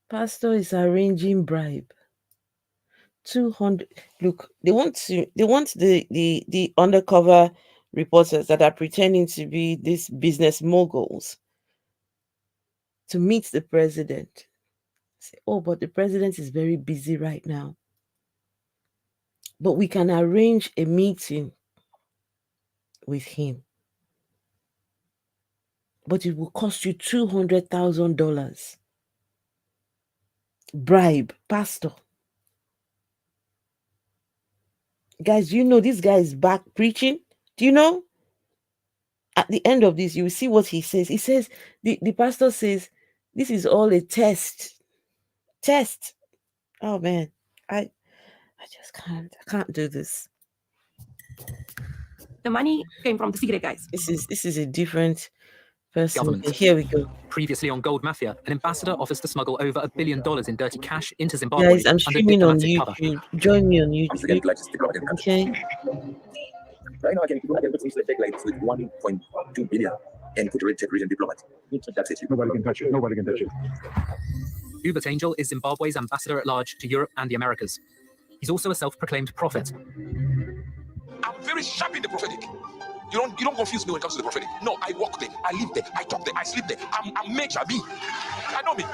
Pastor is arranging bribe. 200. Look, they want the undercover reporters that are pretending to be these business moguls to meet the president. Say, oh, but the president is very busy right now. But we can arrange a meeting with him. But it will cost you $200,000. Bribe, pastor. Guys, you know this guy is back preaching? Do you know? At the end of this, you will see what he says. He says, the pastor says, this is all a test. Test. Oh man, I just can't. I can't do this. The money came from the secret guys. This is a different person. Government. Okay, here we go. Previously on Gold Mafia, an ambassador offers to smuggle over $1 billion in dirty cash into Zimbabwe. Guys, I'm streaming on YouTube. Join me on YouTube. Okay. Right now, I can put some tech lights with 1.2 billion and put a red tech region diplomat. That's it. Nobody can touch it. Nobody can touch it. Uebertangel is Zimbabwe's ambassador at large to Europe and the Americas. He's also a self-proclaimed prophet. I'm very sharp in the prophetic. You don't confuse me when it comes to the prophetic. No, I walk there, I live there, I talk there, I sleep there. I'm major B. I know me.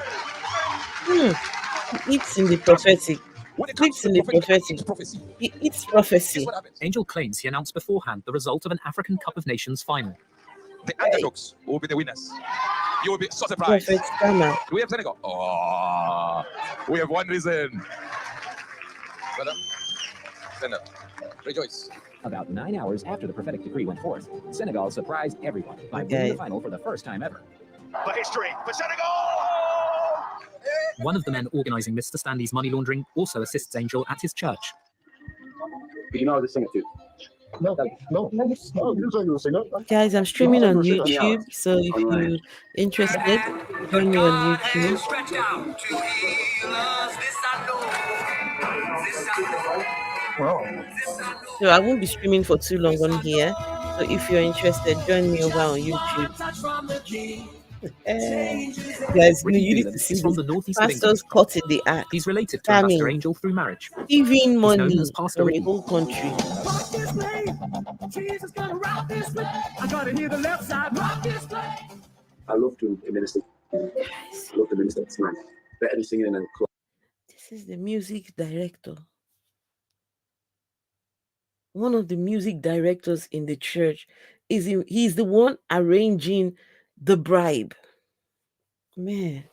It's in the prophetic. It's in the prophetic. Prophecy. It's prophecy. Angel claims he announced beforehand the result of an African Cup of Nations final. The underdogs will be the winners. You will be so surprised. Prophet Scammer. Do we have Senegal? Oh, we have one reason. Brother, stand up. Rejoice. About 9 hours after the prophetic decree went forth, Senegal surprised everyone by winning the final for the first time ever. For history, for Senegal! One of the men organizing Mr. Stanley's money laundering also assists Angel at his church. You know how to sing it too? No. Guys, I'm streaming on YouTube, so if you're interested, join me on YouTube. So I won't be streaming for too long on here. So if you're interested, join me over on YouTube. Guys, you need to see from the northeast pastors caught in the act. He's related to Ambassador Angel through marriage. Giving money from the whole country. I love to minister. I love to minister. It's nice. Better than singing in a club. This is the music director. One of the music directors in the church he's the one arranging the bribe. Man.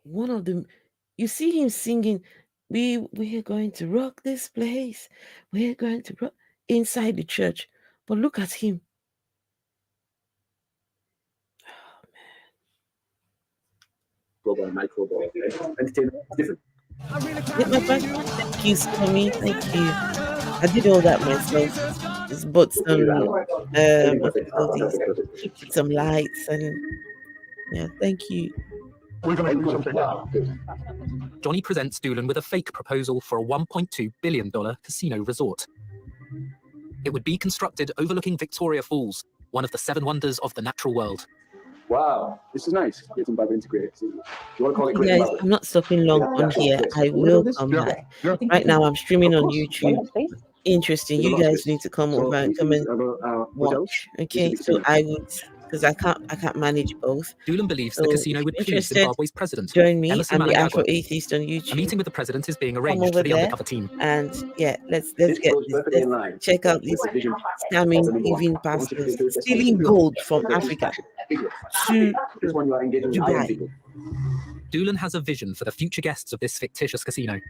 One of them, you see him singing, we're going to rock this place. We're going to rock inside the church. But look at him. Global, micro, entertainment, different. Thank you, Tommy. Thank you. I did all that myself. Just bought some some lights and yeah, thank you. We're going to do something. Johnny presents Doolan with a fake proposal for a $1.2 billion casino resort. It would be constructed overlooking Victoria Falls, one of the 7 wonders of the natural world. Wow, this is nice. Get Zimbabwe integrated. You want to call it Guys, Zimbabwe? I'm not stopping long on here. I will come back. Right now, I'm streaming on YouTube. Interesting. You guys need to come over and come and watch. Okay, so I would, because I can't manage both. Doolan believes So the casino if would you're please interested, Zimbabwe's president. join me. Emerson I'm the Mnangagwa. Afro-Atheist on YouTube. A meeting with the president is being Come arranged over for the there, undercover team. and yeah, let's get this. Let's check out these scamming, giving pastors, stealing gold from Africa to Dubai. Doolan has a vision for the future guests of this fictitious casino.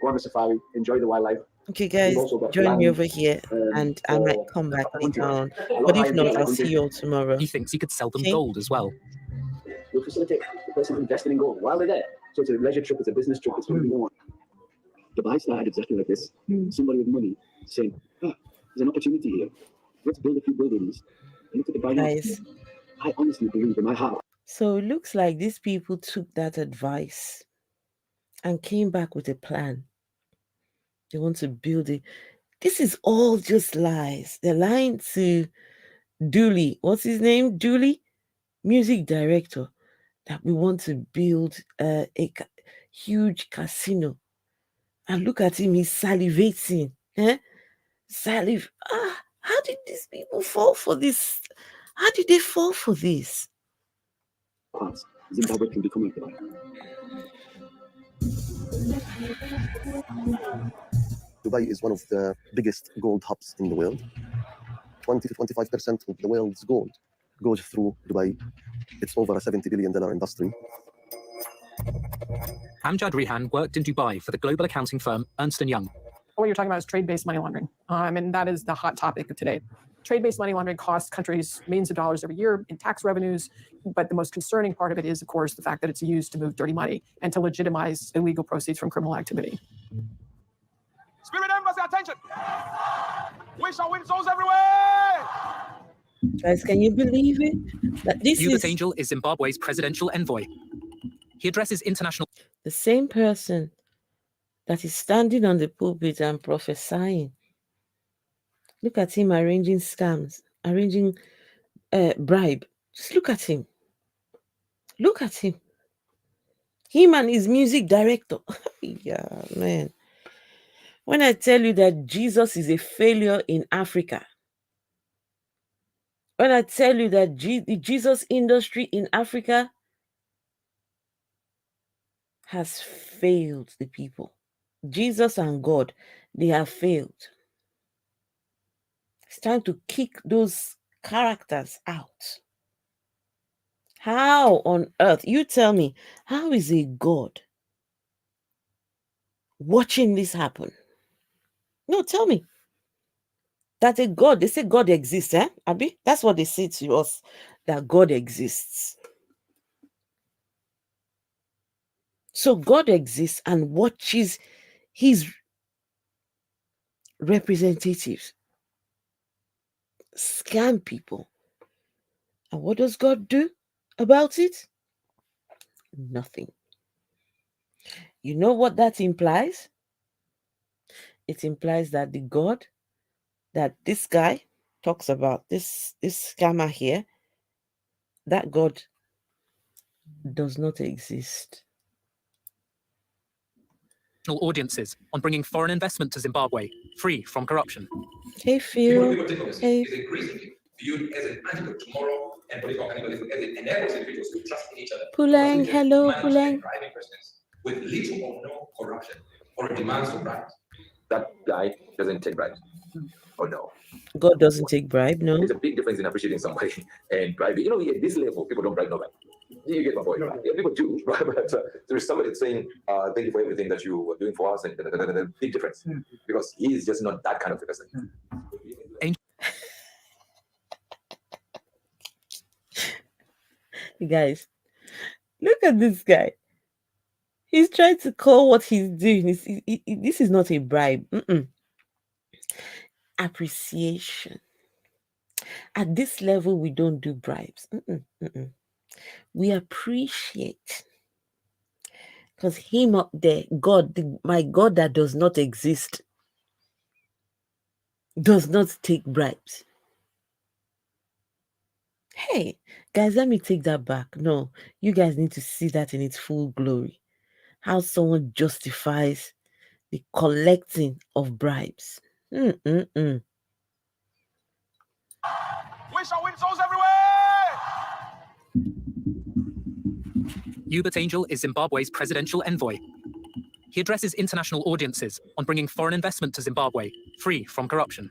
Go on the safari, enjoy the wildlife. Okay, guys, join me over here, and I might come back later on. But if not, I'll see you all tomorrow. He thinks he could sell them gold as well. You'll facilitate the person investing in gold while they're there. So it's a leisure trip, it's a business trip, it's whatever you want. Dubai started exactly like this. Somebody with money saying, there's an opportunity here. Let's build a few buildings. And look at the Guys, I honestly believe in my heart. so it looks like these people took that advice and came back with a plan. They want to build it. This is all just lies. They're lying to Dooley. What's his name? Dooley, music director, that we want to build a huge casino. And look at him, he's salivating. How did these people fall for this? How did they fall for this? Zimbabwe can become a Dubai is one of the biggest gold hubs in the world. 20 to 25% of the world's gold goes through Dubai. It's over a $70 billion industry. Amjad Rihan worked in Dubai for the global accounting firm Ernst & Young. What you're talking about is trade-based money laundering, and that is the hot topic of today. Trade-based money laundering costs countries millions of dollars every year in tax revenues, but the most concerning part of it is, of course, the fact that it's used to move dirty money and to legitimize illegal proceeds from criminal activity. Spirit embassy, attention! We shall win souls everywhere! Guys, can you believe it? That this Uebertangel is Zimbabwe's presidential envoy. He addresses international... The same person that is standing on the pulpit and prophesying. Look at him arranging scams, arranging bribe. Just look at him. Look at him. Him and his music director. Yeah, man. When I tell you that Jesus is a failure in Africa, when I tell you that the Jesus industry in Africa has failed the people. Jesus and God, they have failed. It's time to kick those characters out. How on earth? You tell me, how is a God watching this happen? No, tell me. That a God, they say God exists, Abi? That's what they say to us, that God exists. So God exists and watches his representatives scam people. And what does God do about it? Nothing. You know what that implies? It implies that the God that this guy talks about, this scammer here, that God does not exist. Audiences on bringing foreign investment to Zimbabwe, free from corruption. Hey, Phil. Hey. Is increasingly viewed as an antidote to moral and political cannibalism, as it enables individuals to trust in each other. Puleng, hello, Puleng. Bribing presidents with little or no corruption or demands for bribes. That guy doesn't take bribes. Oh no. God doesn't take bribe, no. There's a big difference in appreciating somebody and bribing. You know, at this level, people don't bribe nobody. You get my point. Yeah, people do, right? But there is somebody saying, thank you for everything that you were doing for us, and a big difference. Because he is just not that kind of a person. Guys, look at this guy. He's trying to call what he's doing. This is not a bribe. Appreciation. At this level, we don't do bribes. We appreciate. Because him up there, God, my God that does not exist, does not take bribes. Hey, guys, let me take that back. No, you guys need to see that in its full glory. How someone justifies the collecting of bribes. We shall win souls everywhere! Uebertangel is Zimbabwe's presidential envoy. He addresses international audiences on bringing foreign investment to Zimbabwe, free from corruption.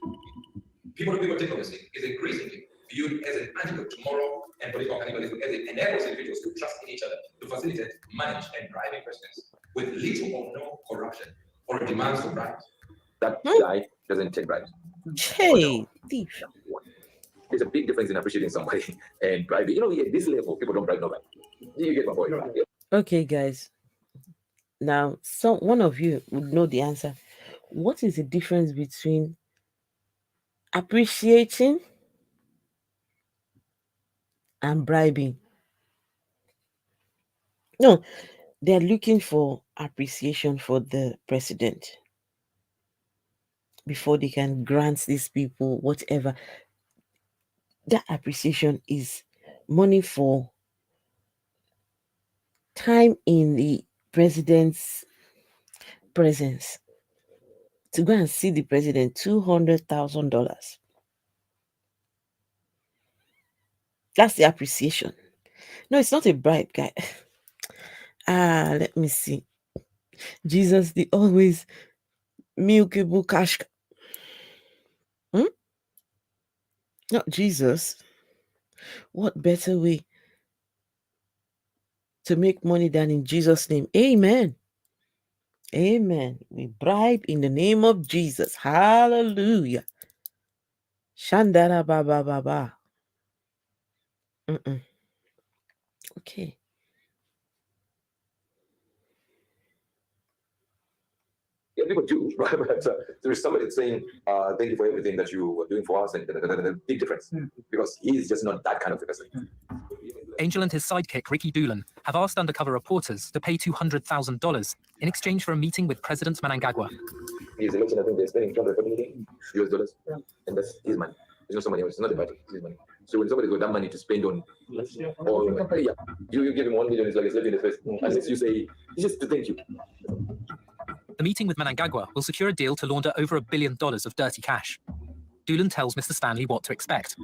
People diplomacy is increasingly viewed as an antidote to moral and political cannibalism, as it enables individuals to trust in each other, to facilitate, manage, and drive investments with little or no corruption or demands for bribes. That guy doesn't take bribes. Hey, thief. There's a big difference in appreciating somebody and bribing. At this level, people don't bribe nobody. You get my point, right? Okay, guys. Now, one of you would know the answer. What is the difference between appreciating and bribing? No, they're looking for appreciation for the president before they can grant these people whatever. That appreciation is money for time in the president's presence. To go and see the president, $200,000. That's the appreciation. No, it's not a bribe, guy. Let me see. Jesus, the always milkable cash. Not Jesus. What better way to make money than in Jesus' name? Amen. Amen. We bribe in the name of Jesus. Hallelujah. Shandara baba baba. Okay. Yeah, people do, right? But there is somebody saying, thank you for everything that you were doing for us, and the big difference, because he's just not that kind of a person. Angel and his sidekick, Ricky Doolan, have asked undercover reporters to pay $200,000 in exchange for a meeting with President Mnangagwa. His election, I think they're spending $240 million US, and that's his money. It's not somebody else. It's not the budget. It's his money. So when somebody's got that money to spend on, you give him 1 million, it's like a slap in the face. Unless you say, it's just to thank you. The meeting with Mnangagwa will secure a deal to launder over $1 billion of dirty cash. Doolan tells Mr. Stanley what to expect.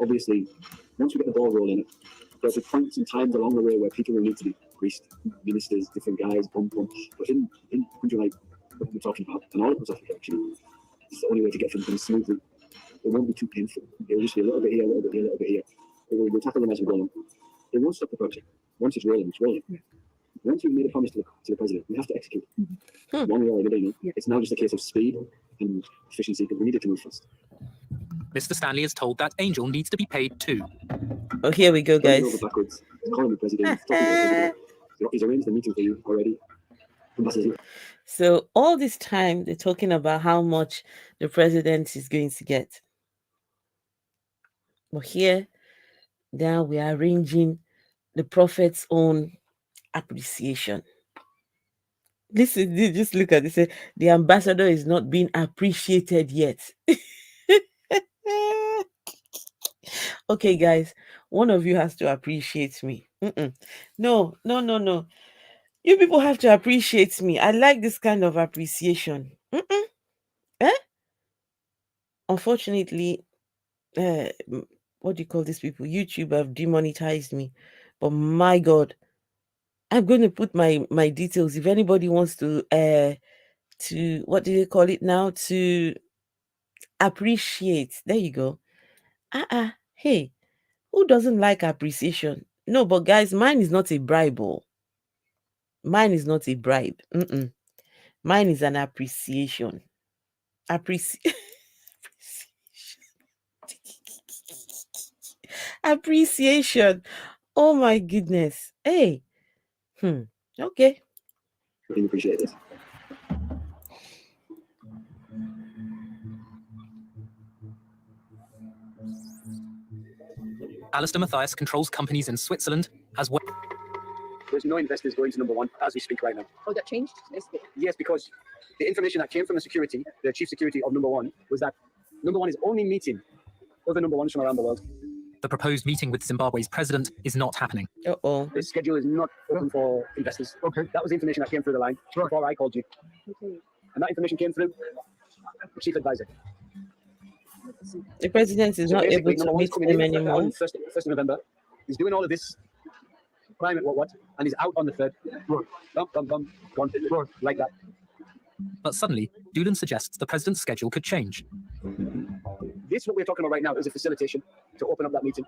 Obviously, once we get the ball rolling, there's points and times along the way where people will need to be priest, ministers, different guys, But in country like what we're talking about, and all of us actually, it's the only way to get things smoothly. It won't be too painful. It will just be a little bit here, a little bit here, a little bit here. We'll tackle them as we go along. It won't stop the project. Once it's rolling, it's rolling. Once you've made a promise to the president, we have to execute. One way or another, It's now just a case of speed and efficiency because we need it to move fast. Mr. Stanley is told that Angel needs to be paid too. Oh, here we go, guys. Over backwards. Calling the president. He's arranged the meeting for you already. So all this time, they're talking about how much the president is going to get. But here, now we are arranging the prophet's own appreciation. Just look at this. The ambassador is not being appreciated yet. Okay, guys, one of you has to appreciate me. No. You people have to appreciate me. I like this kind of appreciation. Unfortunately, what do you call these people? YouTube have demonetized me. But my God, I'm going to put my details. If anybody wants to what do you call it now? To appreciate. There you go. Hey, who doesn't like appreciation? No, but guys, mine is not a bribe. Mine is not a bribe. Mine is an appreciation. Appreciation. Oh my goodness. Hey. Okay. Really appreciate it. Alistair Matthias controls companies in Switzerland as well. There's no investors going to number one as we speak right now. Oh, that changed? Yes, because the information that came from the chief security of number one, was that number one is only meeting other number ones from around the world. The proposed meeting with Zimbabwe's president is not happening. This schedule is not open for investors. Okay. That was the information that came through the line before I called you. Okay. And that information came through the chief advisor. The president is not able to meet him anymore. On 1st of November. He's doing all of this climate and he's out on the 3rd. Gone. Like that. But suddenly, Doolan suggests the president's schedule could change. This, what we're talking about right now, is a facilitation to open up that meeting.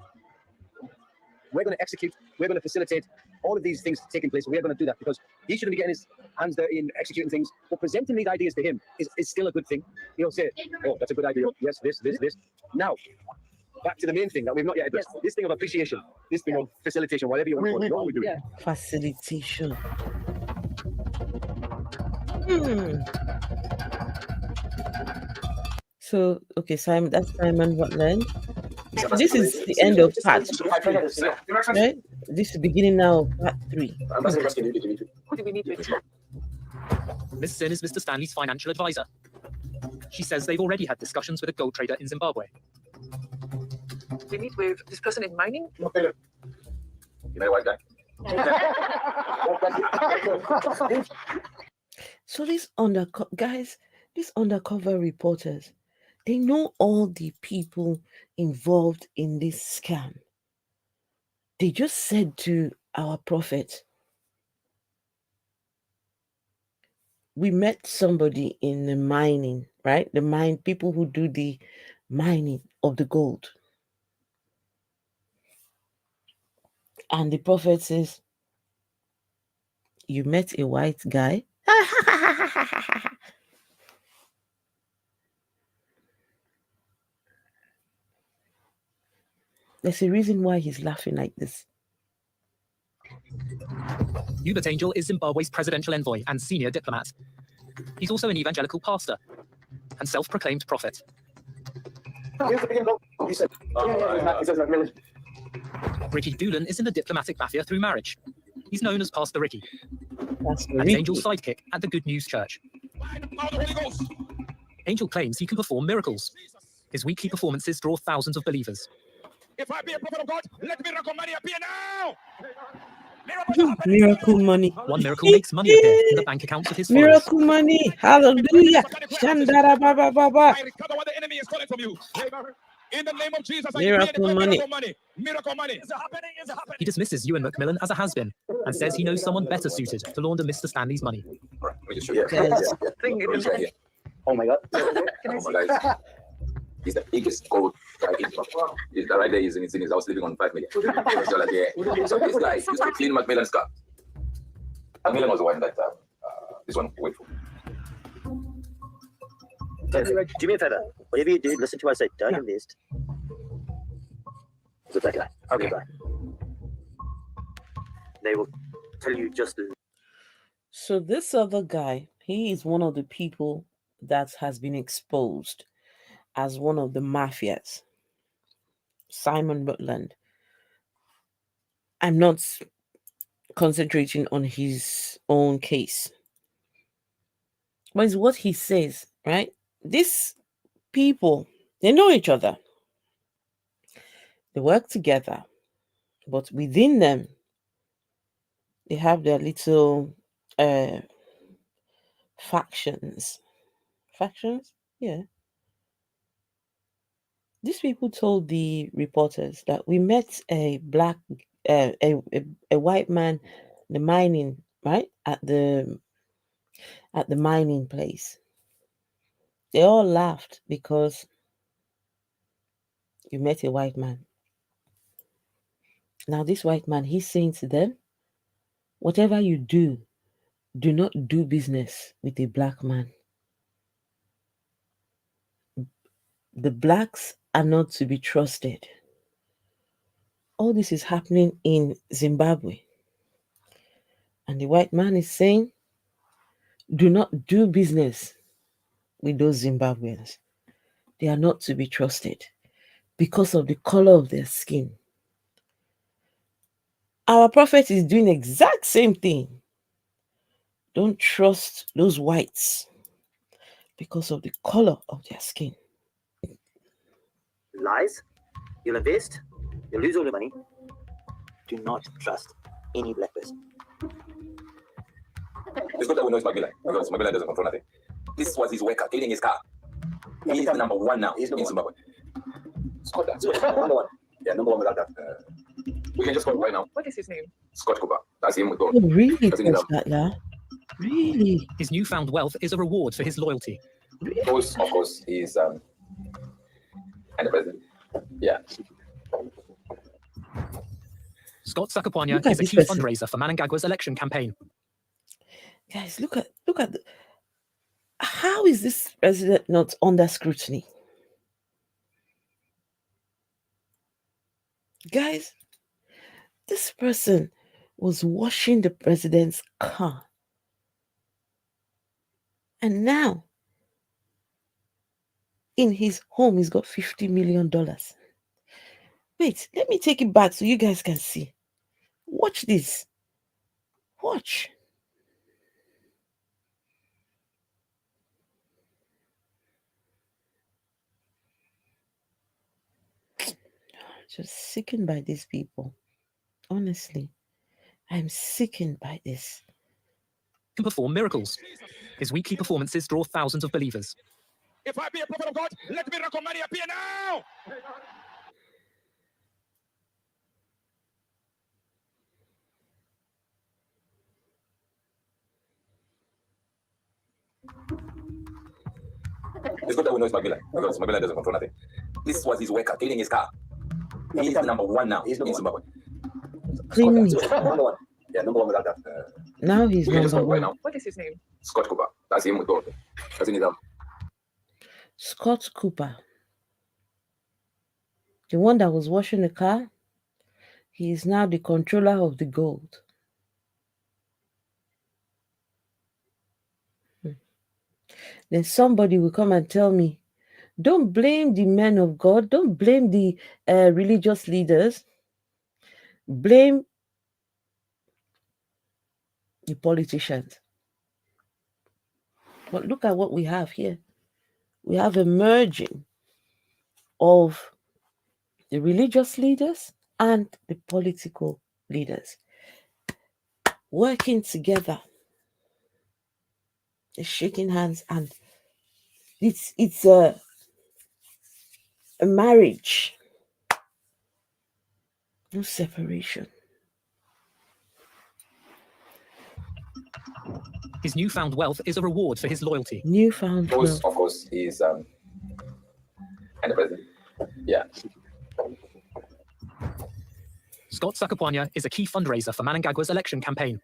We're going to execute, we're going to facilitate all of these things taking place. We're going to do that because he shouldn't be getting his hands dirty in executing things. But presenting these ideas to him is still a good thing. He'll say, oh, that's a good idea. Yes, this. Now, back to the main thing that we've not yet addressed. This thing of appreciation, this thing of facilitation, whatever you want to call it. What are we doing? Facilitation. So, okay, Simon, that's Simon Rutland. So this is the end of part 2, right? This is the beginning now of part 3. Who do we meet with? Miss Sin is Mr. Stanley's financial advisor. She says they've already had discussions with a gold trader in Zimbabwe. We meet with this person in mining. You know white guy? So these undercover reporters, they know all the people involved in this scam. They just said to our prophet, we met somebody in the mining, right? The people who do the mining of the gold. And the prophet says, you met a white guy? There's a reason why he's laughing like this. Uebertangel is Zimbabwe's presidential envoy and senior diplomat. He's also an evangelical pastor and self-proclaimed prophet. Ricky Doolan is in the diplomatic mafia through marriage. He's known as Pastor Ricky. And he's Angel's sidekick at the Good News Church. Angel claims he can perform miracles. His weekly performances draw thousands of believers. If I be a prophet of God, let miracle money appear now. Miracle money. One miracle makes money appear in the bank accounts of his followers. Miracle money. Hallelujah. Shandara baba baba. I recover what the enemy is calling from you. In the name of Jesus, Miracle money. Miracle money. He dismisses Ewan McMillan as a has-been and says he knows someone better suited to launder Mr. Stanley's money. Right, let me just show you. Oh my God. He's the biggest gold guy in Zimbabwe. He's right there. He's in his house living on $5 million. So this guy used to clean Macmillan's car. Macmillan was the one that this one wait for. Do me a favor. Whatever you do, listen to what I say. Don't invest. It's that guy. Okay. They will tell you just. So this other guy, he is one of the people that has been exposed as one of the mafias. Simon Rutland. I'm not concentrating on his own case. But it's what he says, right? These people, they know each other. They work together. But within them, they have their little factions. Factions? Yeah. These people told the reporters that we met a white man, the mining, right? At the mining place. They all laughed because you met a white man. Now this white man, he's saying to them, whatever you do, do not do business with a black man. The blacks are not to be trusted. All this is happening in Zimbabwe. And the white man is saying, do not do business with those Zimbabweans. They are not to be trusted because of the color of their skin. Our prophet is doing exact same thing. Don't trust those whites because of the color of their skin. Lies, you'll invest, you'll lose all your money. Do not trust any black person. It's good that we know it's Magila, because Magila doesn't control nothing. This was his worker cleaning his car. He is the number one now in Zimbabwe. Scott, that's number one. Yeah, number one without that. We can just call him right now. What is his name? Scott Cooper. That's him with gold. Oh, really? That's in his arm. Really? His newfound wealth is a reward for his loyalty. Of course, he's and the president. Yeah. Scott Sakapwanya is a key fundraiser for Mnangagwa's election campaign. Guys, look at how is this president not under scrutiny? Guys, this person was washing the president's car. And now, in his home, he's got $50 million. Wait, let me take it back so you guys can see. Watch this. Watch. Just sickened by these people. Honestly, I'm sickened by this. He can perform miracles. His weekly performances draw thousands of believers. If I be a prophet of God, let miracle money appear now. It's good that we know it's Magila, because Magila doesn't control nothing. This was his worker cleaning his car. He is the number one now in Zimbabwe. Cleaning. Number one. Yeah, number one without that. Now he's we can just number call him right one. now. What is his name? Scott Cooper. That's him with gold. That's in his arm. Scott Cooper. The one that was washing the car, he is now the controller of the gold. Then somebody will come and tell me, don't blame the men of God, don't blame the religious leaders, blame the politicians. But look at what we have here. We have a merging of the religious leaders and the political leaders working together. They're shaking hands, and it's a marriage. No separation. His newfound wealth is a reward for his loyalty. Newfound wealth. Of course, he's and the president. Yeah. Scott Sakapwanya is a key fundraiser for Mnangagwa's election campaign.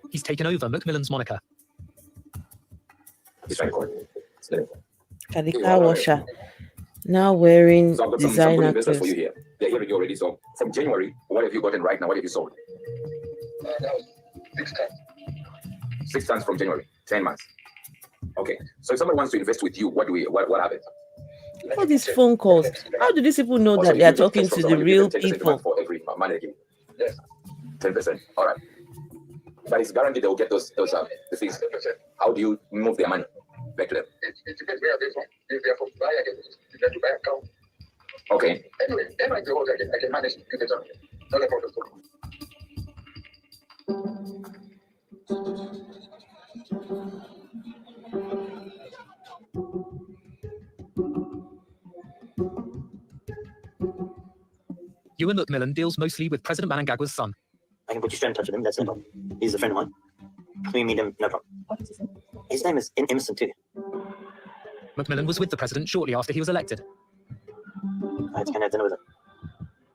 He's taken over Macmillan's moniker. Kadika washer. Now wearing So I've got designer some business for you clothes. here. They're hearing you already. So from January, what have you gotten right now? What have you sold? That was 6 times. 6 tons from January, 10 months. Okay. So if someone wants to invest with you, what happens? All these phone calls. How do these people know Also, that they are if you talking take to from the someone, real you get 10% people? for every money they give. Yes. 10%. All right. But it's guaranteed they will get those the fees. How do you move their money back to them? It depends where they're from. If they're from Dubai, I get to buy account. Okay. Anyway, then I go, I can manage to get it on. Not a problem. Ewan Macmillan deals mostly with President Mnangagwa's son. I can put you straight in touch with him. That's no problem. He's a friend of mine. Can we meet him? No problem. His name is Emerson too. Macmillan was with the president shortly after he was elected. I had to go and have dinner with him.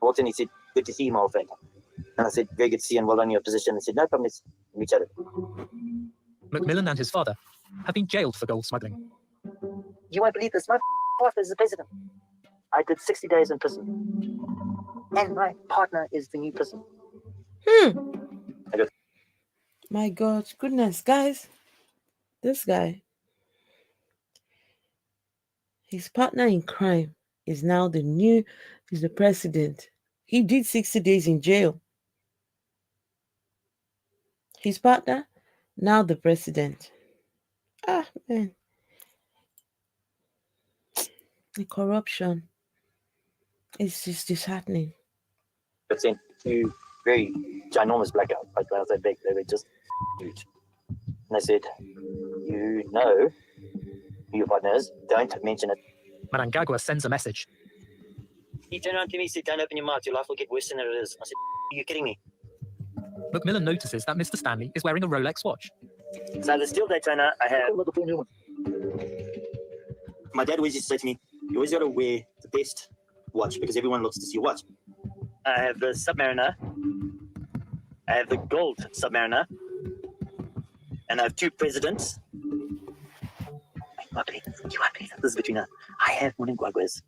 I walked in, he said, good to see you, my old friend. And I said, very good to see you and well done your position. He said, no problem, let's meet each other. Macmillan and his father have been jailed for gold smuggling. You won't believe this, my partner is the president. I did 60 days in prison. And my partner is the new prison. My God, goodness, guys. This guy, his partner in crime is now he's the president. He did 60 days in jail. His partner, now the president. Ah, man. The corruption is just disheartening. But sent two very ginormous blackouts. Like when I say big, they were just huge. And I said, you know who your partner is, don't mention it. Mnangagwa sends a message. He turned around to me and said, don't open your mouth, your life will get worse than it is. I said, are you kidding me? Macmillan notices that Mr. Stanley is wearing a Rolex watch. So the steel Daytona I have. My dad always used to say to me, you always got to wear the best watch because everyone looks to see your watch. I have the Submariner, I have the gold Submariner, and I have two presidents. You won't believe this is between us. I have Mnangagwa's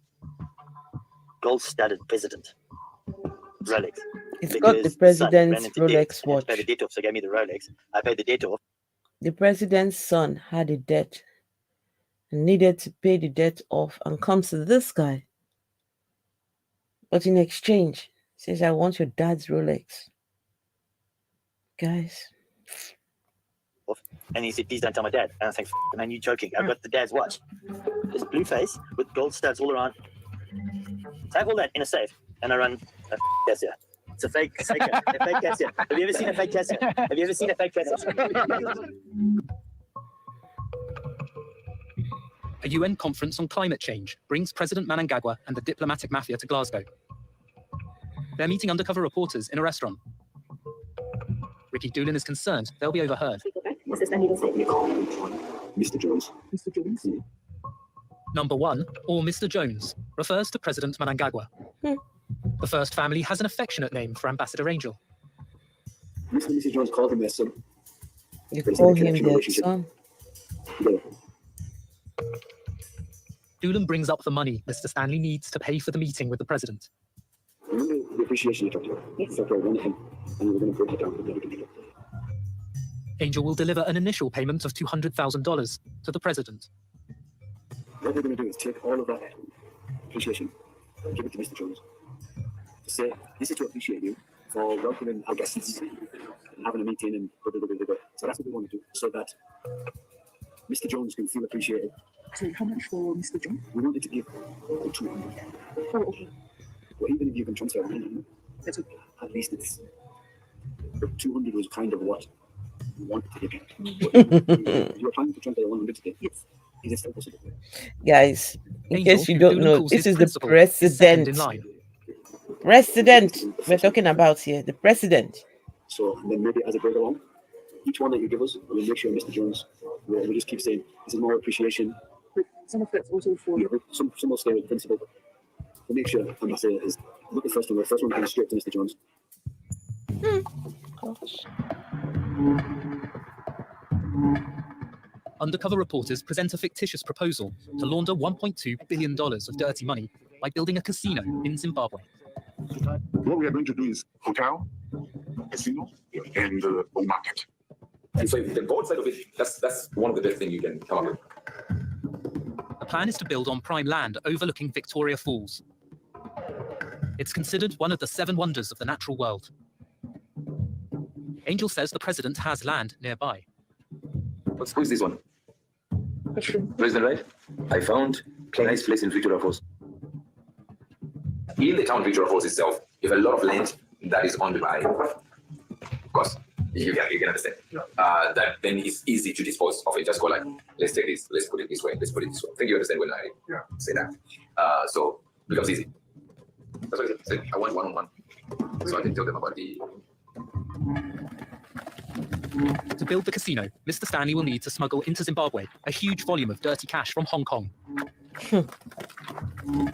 gold-studded president Rolex. It's got the president's Rolex watch. I paid the debt off, so gave me the Rolex. I paid the debt off. The president's son had a debt and needed to pay the debt off and comes to this guy. But in exchange, says, I want your dad's Rolex. Guys. And he said, please don't tell my dad. And I think, man, you joking. I've got the dad's watch. This blue face with gold studs all around. So I have all that in a safe. And I run a Cassia. It's a fake Cassia. A fake Cassia. Have you ever seen a fake Cassia? Have you ever seen a fake Cassia? A UN conference on climate change brings President Mnangagwa and the diplomatic mafia to Glasgow. They're meeting undercover reporters in a restaurant. Ricky Doolan is concerned they'll be overheard. Mr. Jones. Mr. Jones. Number 1, or Mr. Jones, refers to President Mnangagwa. The first family has an affectionate name for Ambassador Angel. Mr. and Mrs. Jones called him their son. You call him their son? Yeah. Doolan brings up the money Mr. Stanley needs to pay for the meeting with the president. Remember the appreciation you talked about? Yes. So one of him, and we're going to break it down for everybody. Angel will deliver an initial payment of $200,000 to the president. What we're going to do is take all of that appreciation and give it to Mr. Jones. To say, this is to appreciate you for welcoming our guests and having a meeting and blah, blah, blah, blah, blah. So that's what we want to do, so that Mr. Jones can feel appreciated. So how much for Mr. Jones? We wanted to give 200. Oh, okay. Well, even if you can transfer money, that's okay. At least it's... But 200 was kind of what we wanted to get. You were planning to transfer 100 today? Yes. Is it still possible? Guys, in case you don't know, this is the president. President we're talking about here, the president. So then maybe as it goes along, each one that you give us, we'll make sure Mr. Jones, we'll just keep saying, this is more appreciation. Some of that's also for... Yeah, some will stay with the principal. We'll make sure Ambassador is not the first one. The first one comes straight to Mr. Jones. Undercover reporters present a fictitious proposal to launder $1.2 billion of dirty money by building a casino in Zimbabwe. What we are going to do is hotel, casino, and the market. And so the gold side of it, that's one of the best things you can come up with. The plan is to build on prime land overlooking Victoria Falls. It's considered one of the 7 wonders of the natural world. Angel says the president has land nearby. Who is this one? President, right? I found a nice place in Victoria Falls. In the town Victoria Falls itself, you have a lot of land that is owned by, of course, you can understand. That then it's easy to dispose of it. Just go like, let's take this, let's put it this way, let's put it this way. I think you understand when I say that. So it becomes easy. That's what I said. I want one-on-one. So I can tell them about the... To build the casino, Mr. Stanley will need to smuggle into Zimbabwe a huge volume of dirty cash from Hong Kong.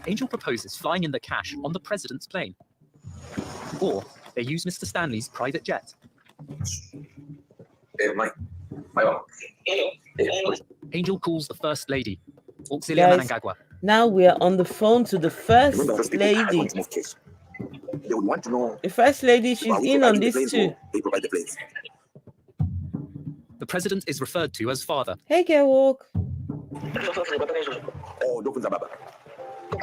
Angel proposes flying in the cash on the president's plane. Or they use Mr. Stanley's private jet. My Angel calls the First Lady, Auxilia Mnangagwa. Now we are on the phone to the First Lady. They would want to know... The First Lady, she's in on this too. They provide the place. The president is referred to as father. Hey, Walk. Oh, You're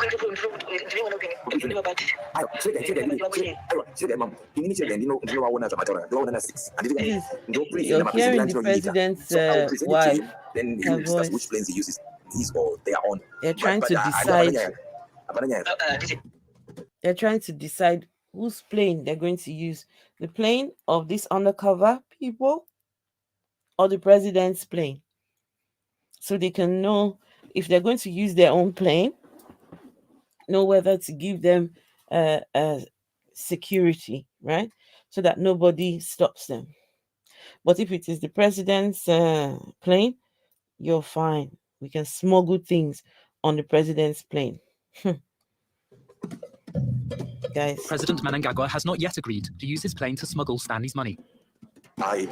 hearing the president's wife, her voice. Which planes he uses, his or their own. They're trying to decide. They're trying to decide whose plane they're going to use. The plane of these undercover people or the president's plane. So they can know if they're going to use their own plane, know whether to give them security, right? So that nobody stops them. But if it is the president's plane, you're fine. We can smuggle things on the president's plane. Guys. President Mnangagwa has not yet agreed to use his plane to smuggle Stanley's money. Sometimes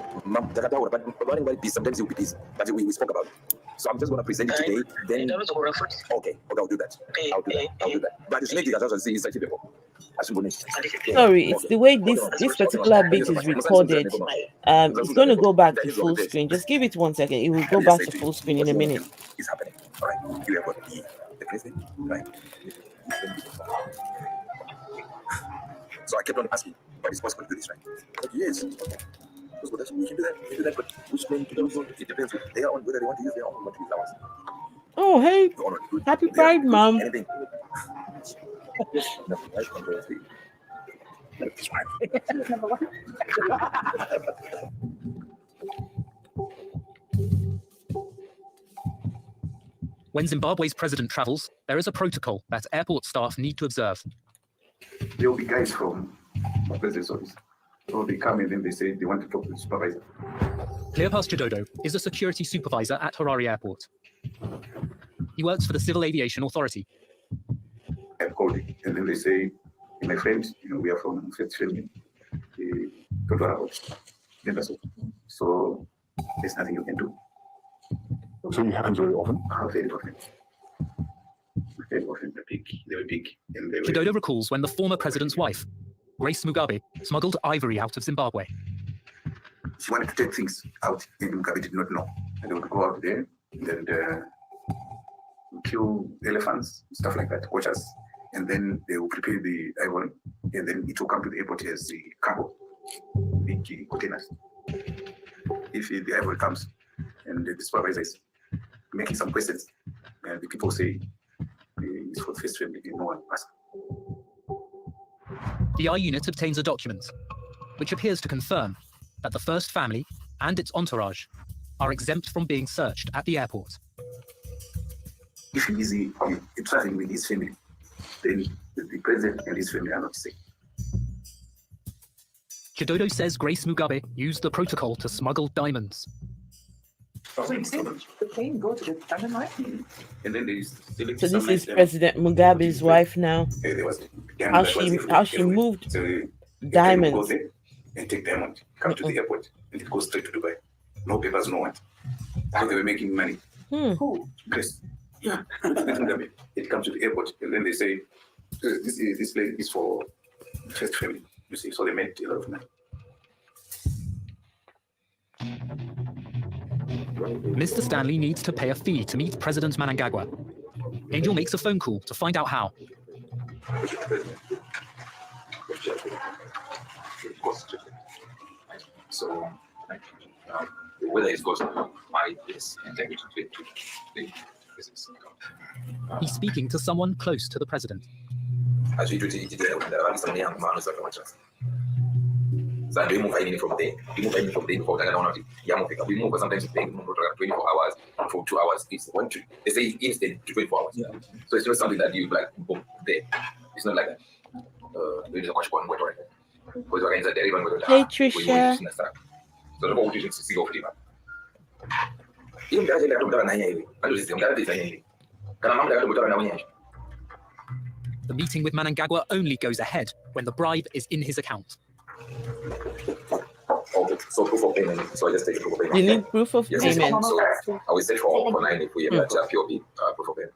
he'll be busy, but we spoke about it. So I'm just going to present it today. Then, okay, I'll do that. I'll do that. But it's sorry, it's the way this particular bit is recorded. It's going to go back to full screen. Just give it 1 second. It will go back to full screen in a minute. It's happening. All right. You have got the president, right? So I kept on asking, but it's possible to do this, right? But yes. We can do that. But which plane to use? It depends. They are on whether they want to use their own or to use ours. Oh, hey. Happy Pride, Mom. Anything. When Zimbabwe's president travels, there is a protocol that airport staff need to observe. There will be guys from the president's office. So they come in and they say they want to talk to the supervisor. Cleopas Chidodo is a security supervisor at Harare Airport. He works for the Civil Aviation Authority. I've called it, and then they say, my friend, we are from Fifth Family. Don't worry about it. So there's nothing you can do. So it happens very often? Very often. Very often. They were big. Chidodo recalls when the former president's wife, Grace Mugabe, smuggled ivory out of Zimbabwe. She wanted to take things out, and Mugabe did not know. And they would go out there and then kill elephants, stuff like that, poachers. And then they will prepare the ivory, and then it will come to the airport as the cargo, big containers. If the ivory comes and the supervisor is making some questions, and the people say it's for the first family, no one asks. The I unit obtains a document which appears to confirm that the first family and its entourage are exempt from being searched at the airport. If he is traveling with his family, then the president and his family are not safe. Chidodo says Grace Mugabe used the protocol to smuggle diamonds. So you see the plane go to the diamond mine? And then so this is President Mugabe's wife now. How she moved diamonds. Go and take diamond, come to the airport, and it goes straight to Dubai. No papers, no one. So they were making money. Who? Chris. Yeah. It comes to the airport, and then they say, this place is for first family. You see, so they made a lot of money. Mr. Stanley needs to pay a fee to meet President Mnangagwa. Angel makes a phone call to find out how. So, whether it's goes by this integrity to the business. He's speaking to someone close to the president. So we move in from there. We move in from there for we move sometimes 24 hours for 2 hours. It's 1 to they say instant to 24 hours. Yeah. So it's not something that you like boom there. It's not like that. There is a question what right. Hey Trisha. So the whole thing is go for the The meeting with Mnangagwa only goes ahead when the bribe is in his account. So proof of payment. So I just take proof of payment. You need proof of payment. So I will search for 9 if we have that POP proof of payment.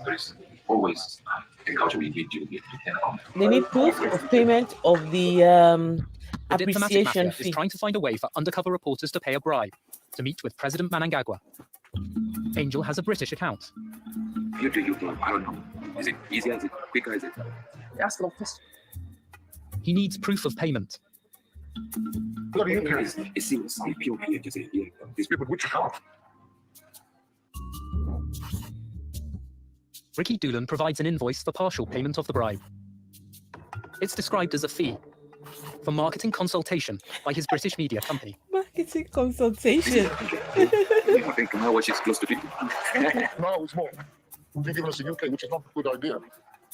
There is always a culture we need to get. They need proof of payment of the appreciation fee. Is trying to find a way for undercover reporters to pay a bribe to meet with President Mnangagwa. Angel has a British account. You do, I don't know. Is it easier? Is it quicker? Is it? Ask them first. He needs proof of payment. It seems pure. These people which account. Ricky Doolan provides an invoice for partial payment of the bribe. It's described as a fee for marketing consultation by his British media company. Marketing consultation. I think now what is close to 50. No, it's more. You're giving us the UK, which is not a good idea.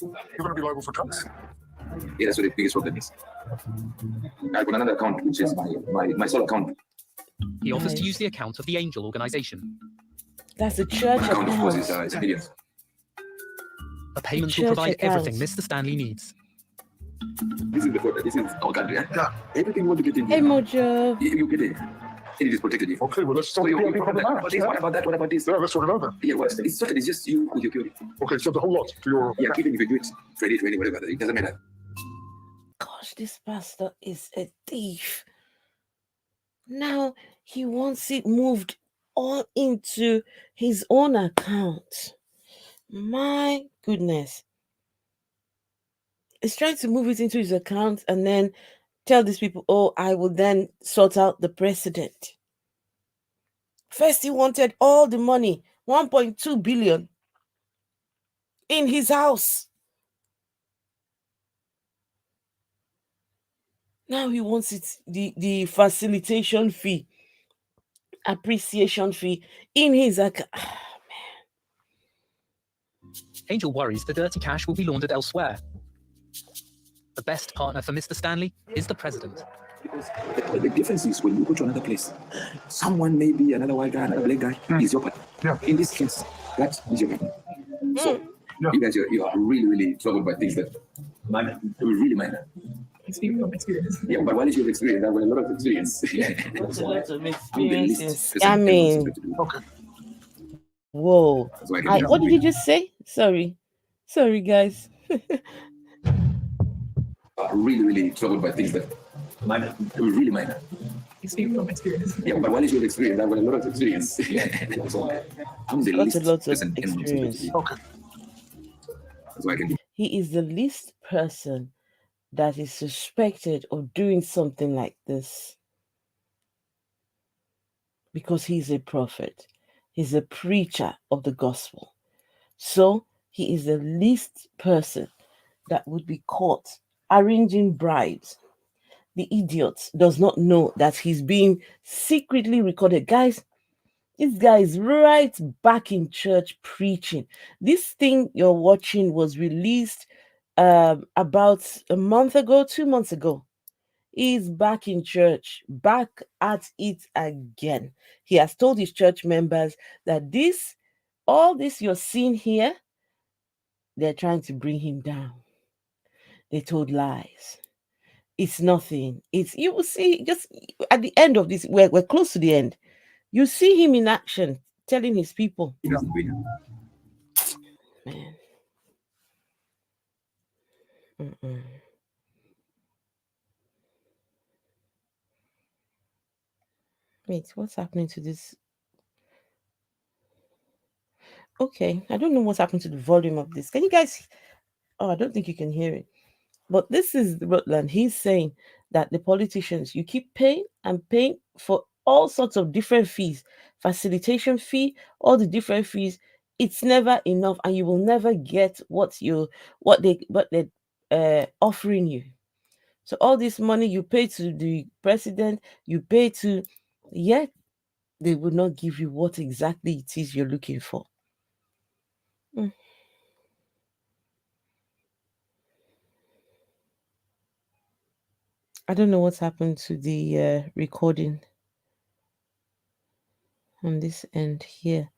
You're going to be liable for tax. Yeah, that's what the biggest problem is. I've got another account, which is my sole account. He offers to use the account of the Angel organization. That's a church My account, of course, account. is millions. A payment Church will provide account. everything Mr. Stanley needs. This is our country. Yeah, everything you want to get in. Hey, Mojo. You get it. It is protected. Okay, well, let's talk about What about that? What about this? Yeah, let's talk about that. Yeah, well, it's sorted. It's just you with your purity. Okay, so the whole lot to your. Yeah, even if you do it, trade, whatever, it doesn't matter. Gosh, this pastor is a thief. Now he wants it moved all into his own account. My goodness. He's trying to move it into his account and then tell these people, oh, I will then sort out the president. First, he wanted all the money, 1.2 billion, in his house. Now he wants it, the facilitation fee, appreciation fee in his account. Angel worries the dirty cash will be laundered elsewhere. The best partner for Mr. Stanley is the president. Because the difference is when you go to another place, someone may be another white guy, another black guy, is your partner. Yeah. In this case, that is your partner. So you guys, you are really troubled by things that really minor. Yeah, but what is your experience? I've got a lot of experience. That's a lot of experience in scamming. Okay. Whoa. What did you just say? Sorry, guys. Really troubled by things that really minor. Experience. Yeah, but what is your experience? I've got a lot of experience. I'm the least person in experience. Okay. That's why I can do. He is the least person that is suspected of doing something like this because he's a prophet. He's a preacher of the gospel. So he is the least person that would be caught arranging bribes. The idiot does not know that he's being secretly recorded. Guys, this guy is right back in church preaching. This thing you're watching was released about a month ago, 2 months ago. He's back in church, back at it again. He has told his church members that all this you're seeing here, they're trying to bring him down. They told lies. It's nothing. You will see just at the end of this, we're close to the end. You see him in action, telling his people. Man. Wait, what's happening to this? Okay, I don't know what's happened to the volume of this. Can you guys? Oh, I don't think you can hear it. But this is Rutland. He's saying that the politicians, you keep paying and paying for all sorts of different fees, facilitation fee, all the different fees. It's never enough, and you will never get what they're offering you. So all this money you pay to the president, you pay to, yet they will not give you what exactly it is you're looking for. I don't know what's happened to the recording on this end here.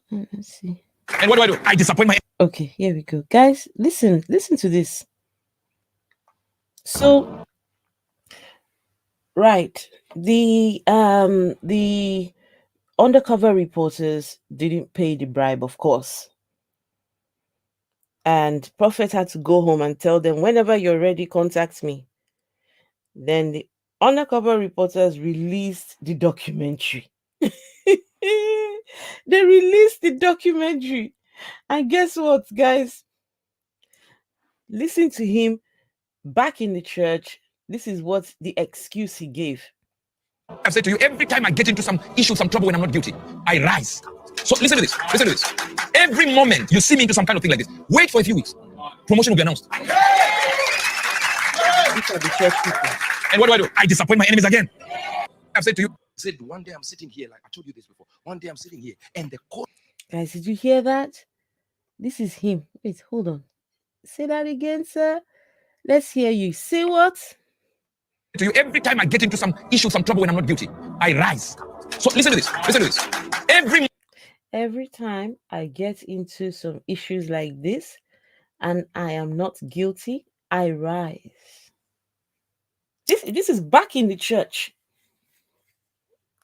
Let's see. And what do? I disappoint my. Okay, here we go, guys. Listen to this. So, right, the undercover reporters didn't pay the bribe, of course. And Prophet had to go home and tell them, whenever you're ready, contact me. Then the undercover reporters released the documentary. They released the documentary. And guess what, guys? Listen to him back in the church. This is what the excuse he gave. I've said to you, every time I get into some issue, some trouble when I'm not guilty, I rise. So listen to this. Listen to this. Every moment you see me into some kind of thing like this, wait for a few weeks. Promotion will be announced. These are the church people. And what do? I disappoint my enemies again. I've said to you, said one day I'm sitting here, like I told you this before. One day I'm sitting here, and the court. Guys, did you hear that? This is him. Wait, hold on. Say that again, sir. Let's hear you. Say what? To you, every time I get into some issue, some trouble when I'm not guilty, I rise. So listen to this. Listen to this. Every time I get into some issues like this and I am not guilty, I rise. This is back in the church.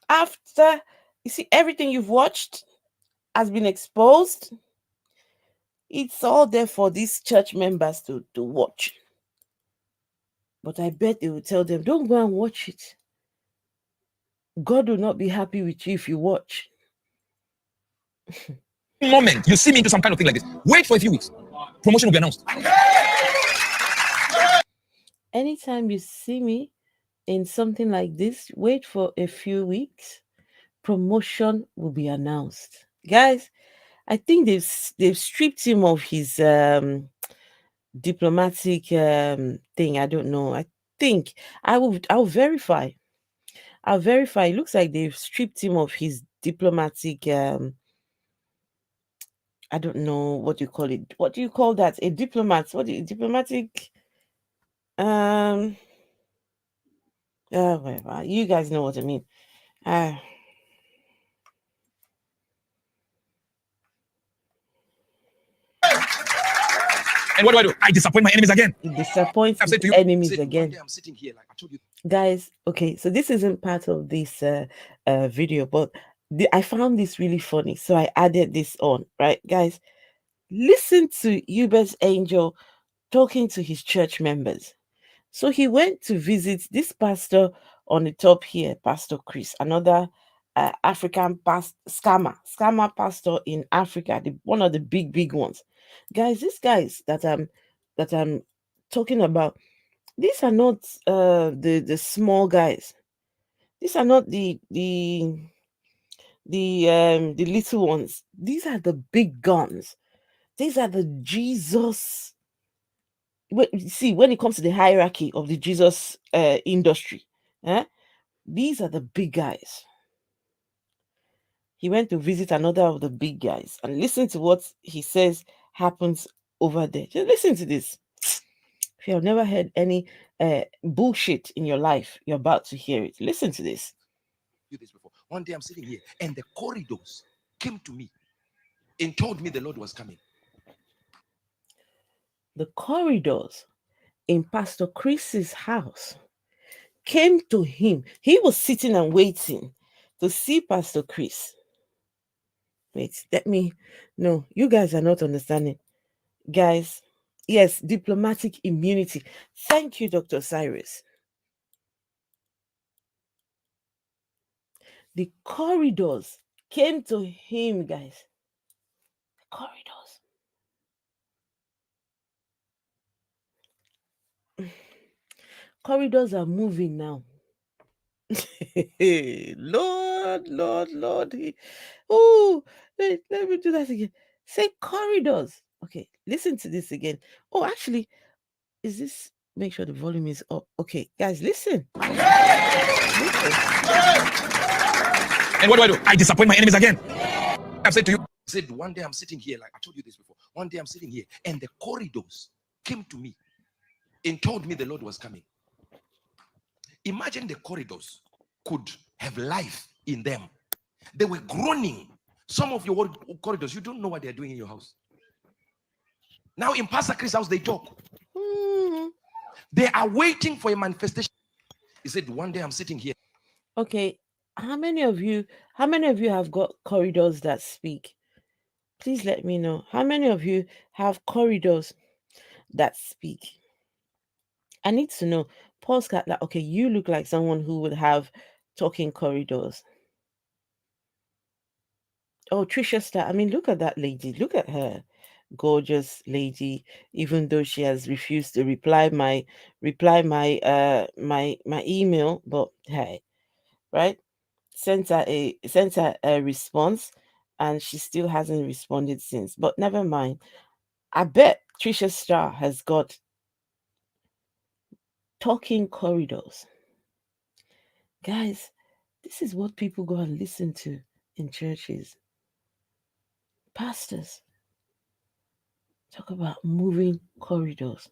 After, you see, everything you've watched has been exposed. It's all there for these church members to watch. But I bet they will tell them, don't go and watch it. God will not be happy with you if you watch. Moment you see me into some kind of thing like this, wait for a few weeks. Promotion will be announced. Anytime you see me in something like this, wait for a few weeks. Promotion will be announced. Guys, I think they've stripped him of his diplomatic thing. I don't know. I think I'll verify. I'll verify. It looks like they've stripped him of his diplomatic I don't know what you call it. What do you call that? A diplomat. Diplomatic whatever. You guys know what I mean. And what do? I disappoint my enemies again. He disappoints his enemies again. I'm sitting here, like I told you. Guys, okay, so this isn't part of this video, but I found this really funny, so I added this on, right? Guys, listen to Uebert's angel talking to his church members. So he went to visit this pastor on the top here, Pastor Chris, another African scammer pastor in Africa, one of the big ones. Guys, these guys that I'm talking about, these are not the small guys. These are not the little ones. These are the big guns. These are the Jesus. See, when it comes to the hierarchy of the Jesus industry, these are the big guys. He went to visit another of the big guys and listen to what he says happens over there. Just listen to this. If you have never heard any bullshit in your life, you're about to hear it. Listen to this. One day I'm sitting here and the corridors came to me and told me the Lord was coming. The corridors in Pastor Chris's house came to him. He was sitting and waiting to see Pastor Chris. Wait, no, you guys are not understanding. Guys, yes, diplomatic immunity. Thank you, Dr. Cyrus. The corridors came to him, guys. The corridors are moving now. Lord. Let me do that again. Say corridors. Okay, listen to this again. Oh, actually, is this? Make sure the volume is up. Okay, guys, listen. And what do? I disappoint my enemies again. I've said to you, said one day I'm sitting here, like I told you this before. One day I'm sitting here, and the corridors came to me and told me the Lord was coming. Imagine the corridors could have life in them. They were groaning. Some of your corridors, you don't know what they're doing in your house. Now in Pastor Chris' house, they talk. They are waiting for a manifestation. He said, one day I'm sitting here. Okay, how many of you have got corridors that speak? Please let me know. How many of you have corridors that speak? I need to know. Paul's got like, okay, you look like someone who would have talking corridors. Oh, Trisha Star. I mean, look at that lady. Look at her. Gorgeous lady, even though she has refused to reply my email, but hey, right? Sent her a response, and she still hasn't responded since. But never mind. I bet Trisha Star has got talking corridors. Guys, this is what people go and listen to in churches. Pastors talk about moving corridors.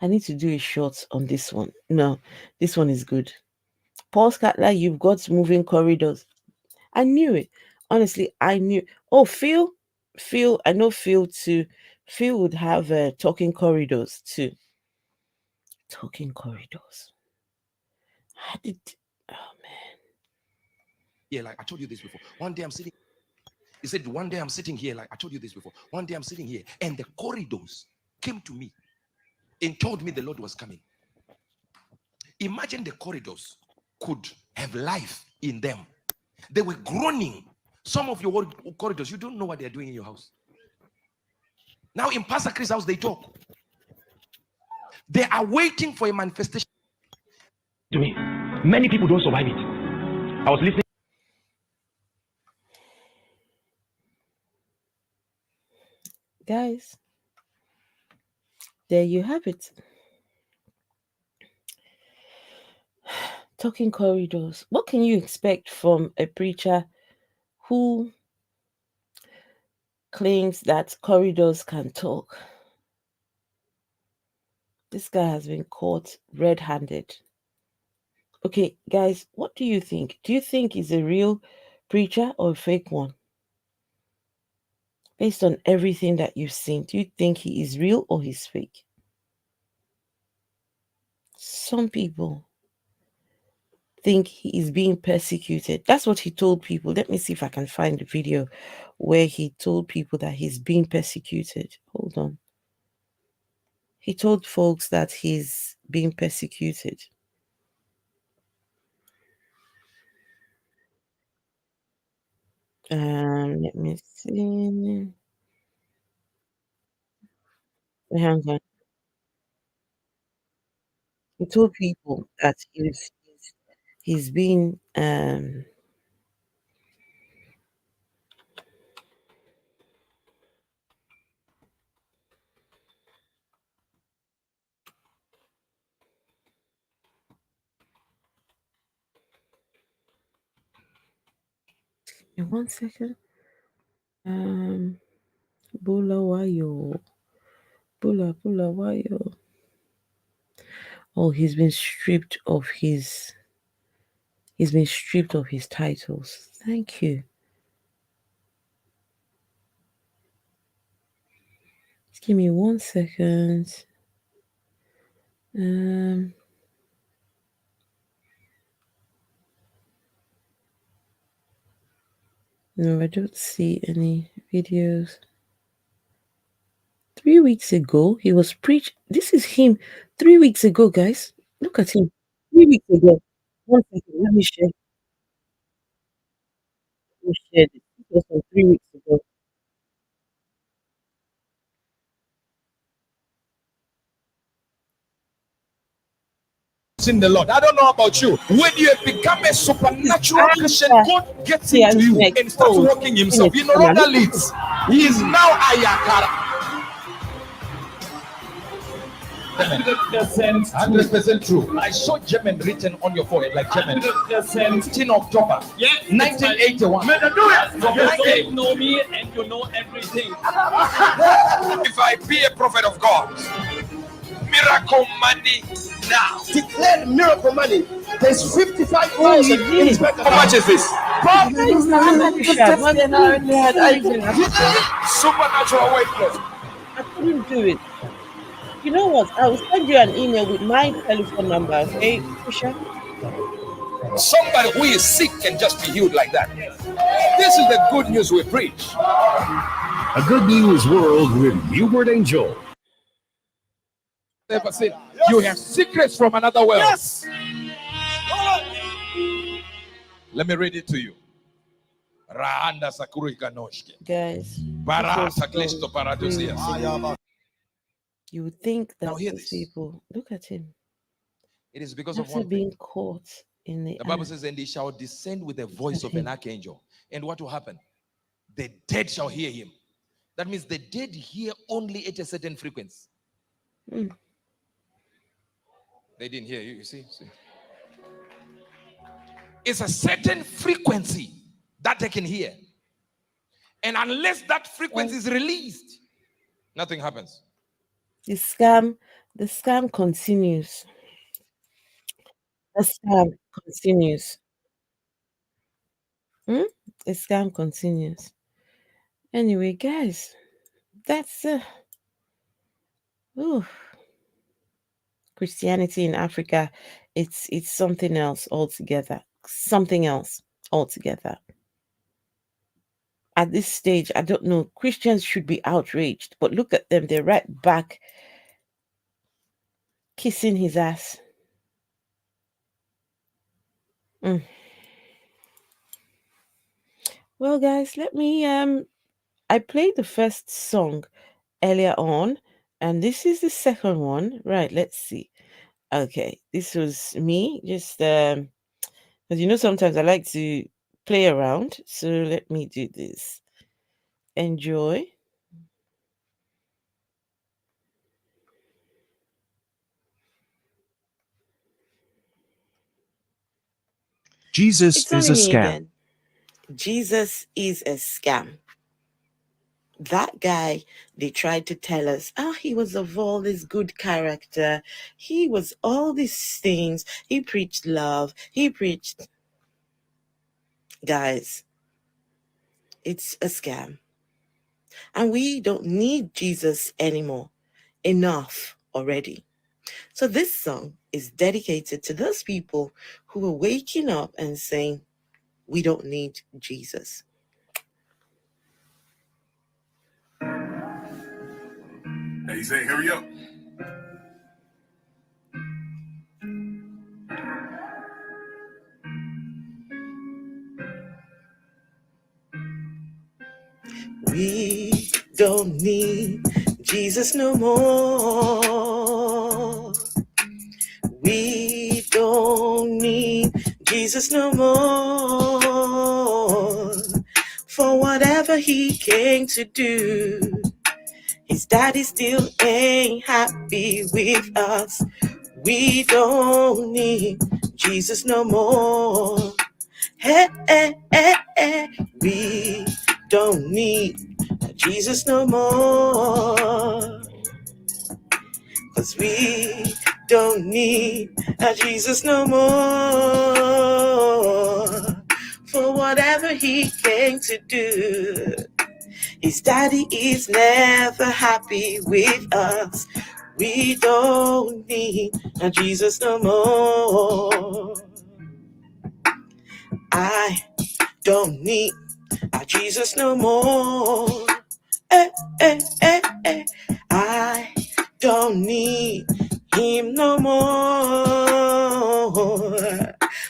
I need to do a short on this one. No, this one is good. Paul Scatler, you've got moving corridors. I knew it. Honestly, I knew. Oh, Phil, I know Phil too. Phil would have talking corridors too. Talking corridors. How did? Oh man. Yeah, like I told you this before. One day I'm sitting. He said, one day I'm sitting here, like I told you this before. One day I'm sitting here, and the corridors came to me and told me the Lord was coming. Imagine the corridors could have life in them. They were groaning. Some of your corridors, you don't know what they're doing in your house. Now in Pastor Chris' house, they talk. They are waiting for a manifestation. To me, many people don't survive it. I was listening. Guys, there you have it. Talking corridors. What can you expect from a preacher who claims that corridors can talk? This guy has been caught red-handed. Okay, guys, what do you think? Do you think he's a real preacher or a fake one? Based on everything that you've seen, do you think he is real or he's fake? Some people think he is being persecuted. That's what he told people. Let me see if I can find the video where he told people that he's being persecuted. Hold on. He told folks that he's being persecuted. Let me see. Hang on. He told people that he's being in 1 second. Bulawayo. Bulawayo. Oh, he's been stripped of his titles. Thank you. Just give me 1 second. No, I don't see any videos. 3 weeks ago, he was preached. This is him 3 weeks ago, guys. Look at him. 3 weeks ago. 1 second, let me share. This. This was from 3 weeks ago. In the Lord. I don't know about you. When you have become a supernatural Christian, God gets into you and starts working himself. You no longer leads. He is now Ayakara. 100% true. I saw German written on your forehead like German. 15 October. Yes, 1981. Do it. You know me and you know everything. If I be a prophet of God, miracle money now. Declare miracle money. There's 55,000 in his bank account. How much is this? Supernatural weight loss. I couldn't do it. You know what? I will send you an email with my telephone number, okay, Pusha? Somebody who is sick can just be healed like that. This is the good news we preach. A good news world with Uebert Angel. Never said you have secrets from another world. Yes. Let me read it to you. Rahanda sakuri kanoshke. Guys, Barata klesto paradosias. you would think that Now hear these this. people, look at him, It is because of after one being thing. caught in the The Bible act. says, and he shall descend with the voice of an archangel. And what will happen? The dead shall hear him. That means the dead hear only at a certain frequency. Mm. They didn't hear you, you see? It's a certain frequency that they can hear. And unless that frequency is released, nothing happens. The scam continues. The scam continues. The scam continues. Anyway, guys, that's Christianity in Africa. It's something else altogether. Something else altogether. At this stage, I don't know. Christians should be outraged, but look at them. They're right back kissing his ass. Well, guys, let me I played the first song earlier on, and this is the second one. Right, let's see. Okay, this was me just because you know sometimes I like to play around, so let me do this. Enjoy. Jesus is a scam. Again. Jesus is a scam. That guy, they tried to tell us, he was of all this good character. He was all these things. He preached love. He preached. Guys, it's a scam. And we don't need Jesus anymore. Enough already. So this song is dedicated to those people who are waking up and saying, we don't need Jesus. Hey, you say, hurry up. We don't need Jesus no more. We don't need Jesus no more. For whatever he came to do, his daddy still ain't happy with us. We don't need Jesus no more. Hey, hey, hey, hey. We don't need Jesus no more. 'Cause we don't need Jesus no more. For whatever he came to do, his daddy is never happy with us. We don't need Jesus no more. I don't need Jesus no more. I don't need him no more.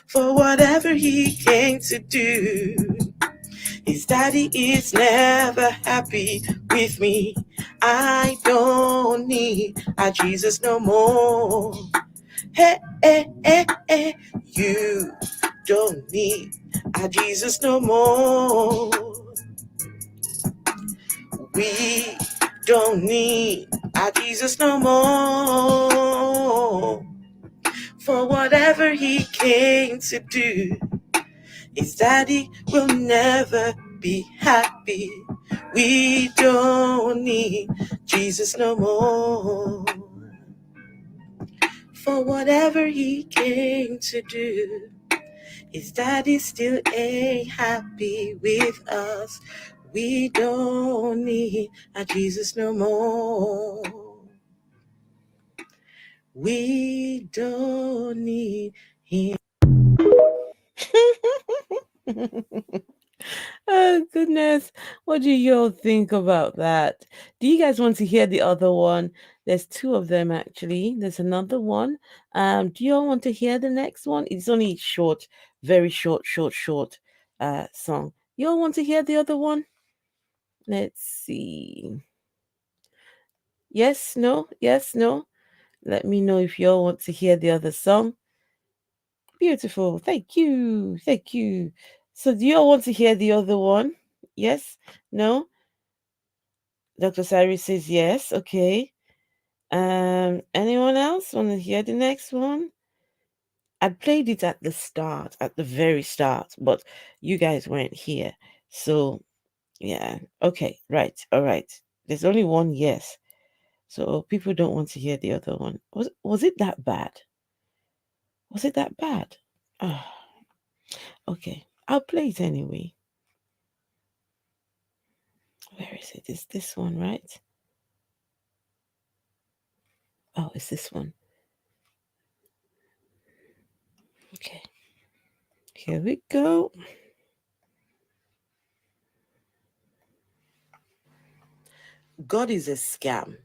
For whatever he came to do, his daddy is never happy with me. I don't need Jesus no more. You don't need Jesus no more. We don't need Jesus no more. For whatever he came to do, his daddy will never be happy. We don't need Jesus no more. For whatever he came to do, his daddy still ain't happy with us. We don't need Jesus no more. We don't need him. Oh, goodness. What do you all think about that? Do you guys want to hear the other one? There's two of them, actually. There's another one. Do you all want to hear the next one? It's only short, very short song. You all want to hear the other one? Let's see. Yes, no, yes, no. Let me know if you all want to hear the other song. Beautiful. Thank you. Thank you. So do you all want to hear the other one? Yes? No? Dr. Sari says yes. Okay. Anyone else want to hear the next one? I played it at the start, at the very start, but you guys weren't here. So yeah. Okay. Right. All right. There's only one yes. So people don't want to hear the other one. Was it that bad? Was it that bad? Oh, okay. I'll play it anyway. Where is it? Is this one, right? Oh, it's this one. Okay. Here we go. God is a scam.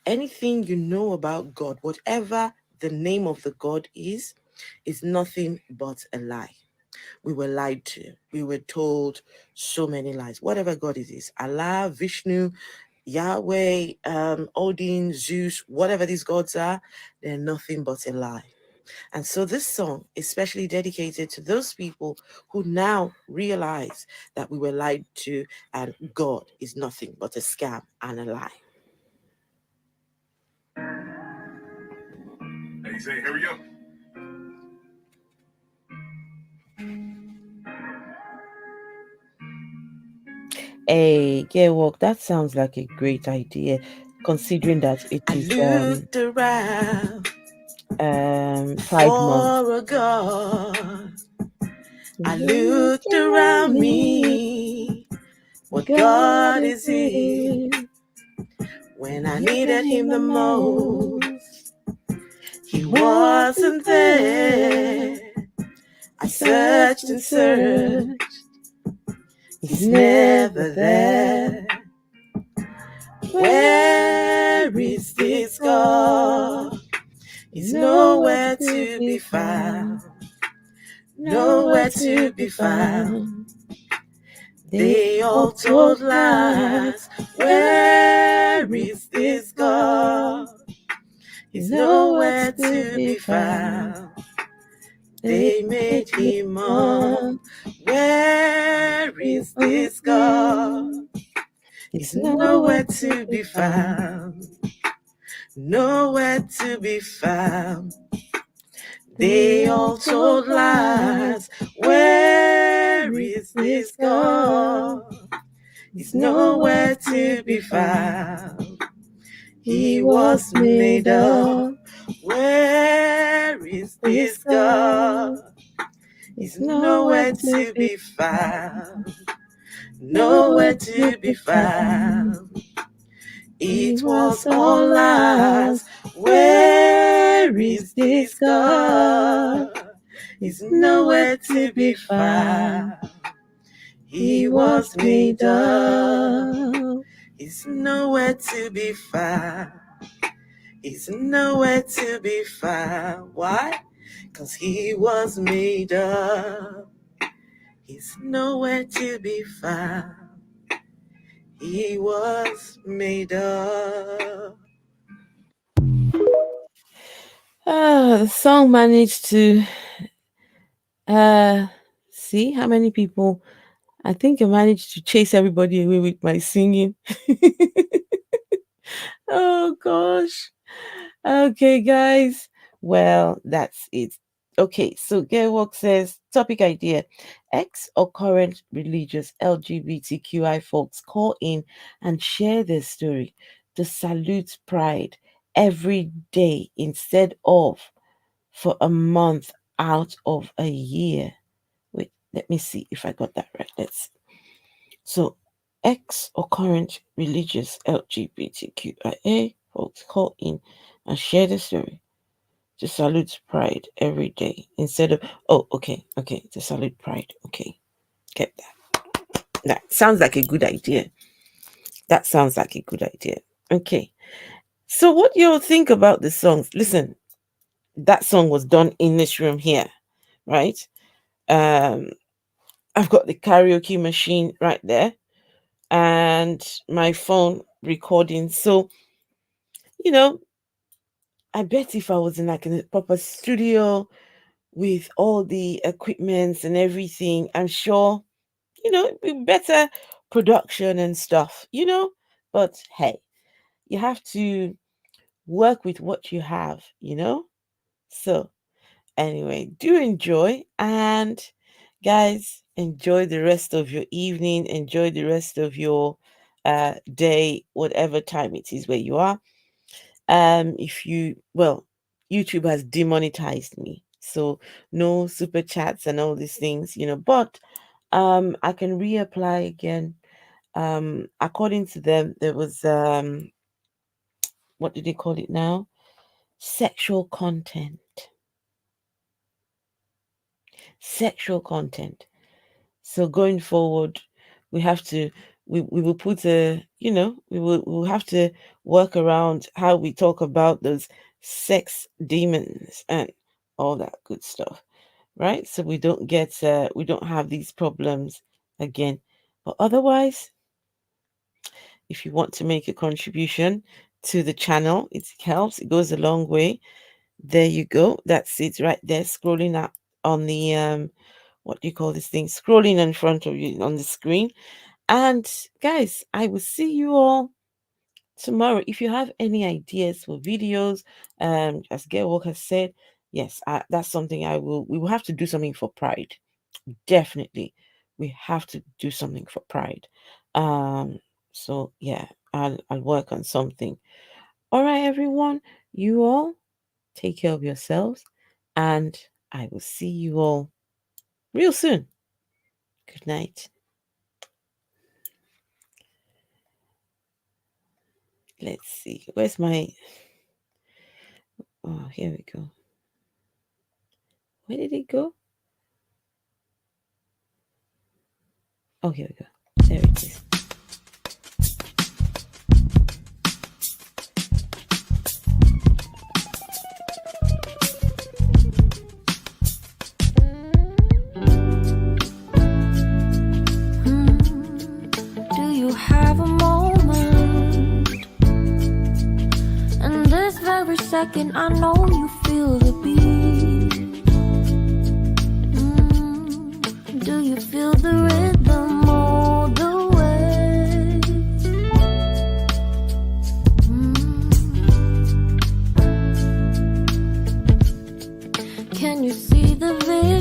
Anything you know about God, whatever the name of the God is nothing but a lie. We were lied to. We were told so many lies. Whatever God is Allah, Vishnu, Yahweh, Odin, Zeus, whatever these gods are, they're nothing but a lie. And so this song is specially dedicated to those people who now realize that we were lied to and God is nothing but a scam and a lie. And you say, here we go. Hey, Gewok, that sounds like a great idea, considering that it is Looked around Pride Month. for a God. I looked around me. What God is it? When I needed him the most, he wasn't there. I searched and searched. He's never there. Where is this God? He's nowhere to be found. Nowhere to be found. They all told lies. Where is this God? He's nowhere to be found. They made him up. Where is this God? He's nowhere to be found. Nowhere to be found. They all told lies. Where is this God? He's nowhere to be found. He was made up. Where is this God? He's nowhere to be found. Nowhere to be found. It was all lies. Where is this God? He's nowhere to be found. He was made up. He's nowhere to be found. He's nowhere to be found. Why? Because he was made up. He's nowhere to be found. He was made up. The song managed to see how many people. I think I managed to chase everybody away with my singing. Oh gosh. Okay, guys. Well, that's it. Okay, so Gerwalk says topic idea: ex or current religious LGBTQI folks call in and share their story to salute Pride every day instead of for a month out of a year. Wait, let me see if I got that right. Let's. So, ex or current religious LGBTQIA folks call in and share the story to salute Pride every day instead of to salute Pride. Okay, get that. That sounds like a good idea. That sounds like a good idea. Okay, so what do you think about the songs? Listen, that song was done in this room here, right? I've got the karaoke machine right there and my phone recording. So, you know, I bet if I was in like a proper studio with all the equipments and everything, I'm sure, you know, it'd be better production and stuff, you know. But hey, you have to work with what you have, you know. So anyway, do enjoy, and guys, enjoy the rest of your evening, enjoy the rest of your day, whatever time it is where you are. If you, well, YouTube has demonetized me, so no super chats and all these things, you know, but I can reapply again. According to them, there was what did they call it now? Sexual content. Sexual content. So going forward, we have to we will put a, you know, we'll have to work around how we talk about those sex demons and all that good stuff, right? So we don't get we don't have these problems again. But otherwise, if you want to make a contribution to the channel, it helps, it goes a long way. There you go, that's it right there, scrolling up on the what do you call this thing, scrolling in front of you on the screen. And guys, I will see you all tomorrow. If you have any ideas for videos, as Gail Walker said, yes, that's something we will have to do something for Pride. Definitely, we have to do something for Pride. So yeah, I'll work on something. All right, everyone, you all take care of yourselves, and I will see you all real soon. Good night. Let's see. Where's my... Oh, here we go. Where did it go? Oh, here we go. There it is. Do you have a moment? And this very second, I know you feel the beat. Do you feel the rhythm all the way? Can you see the vision?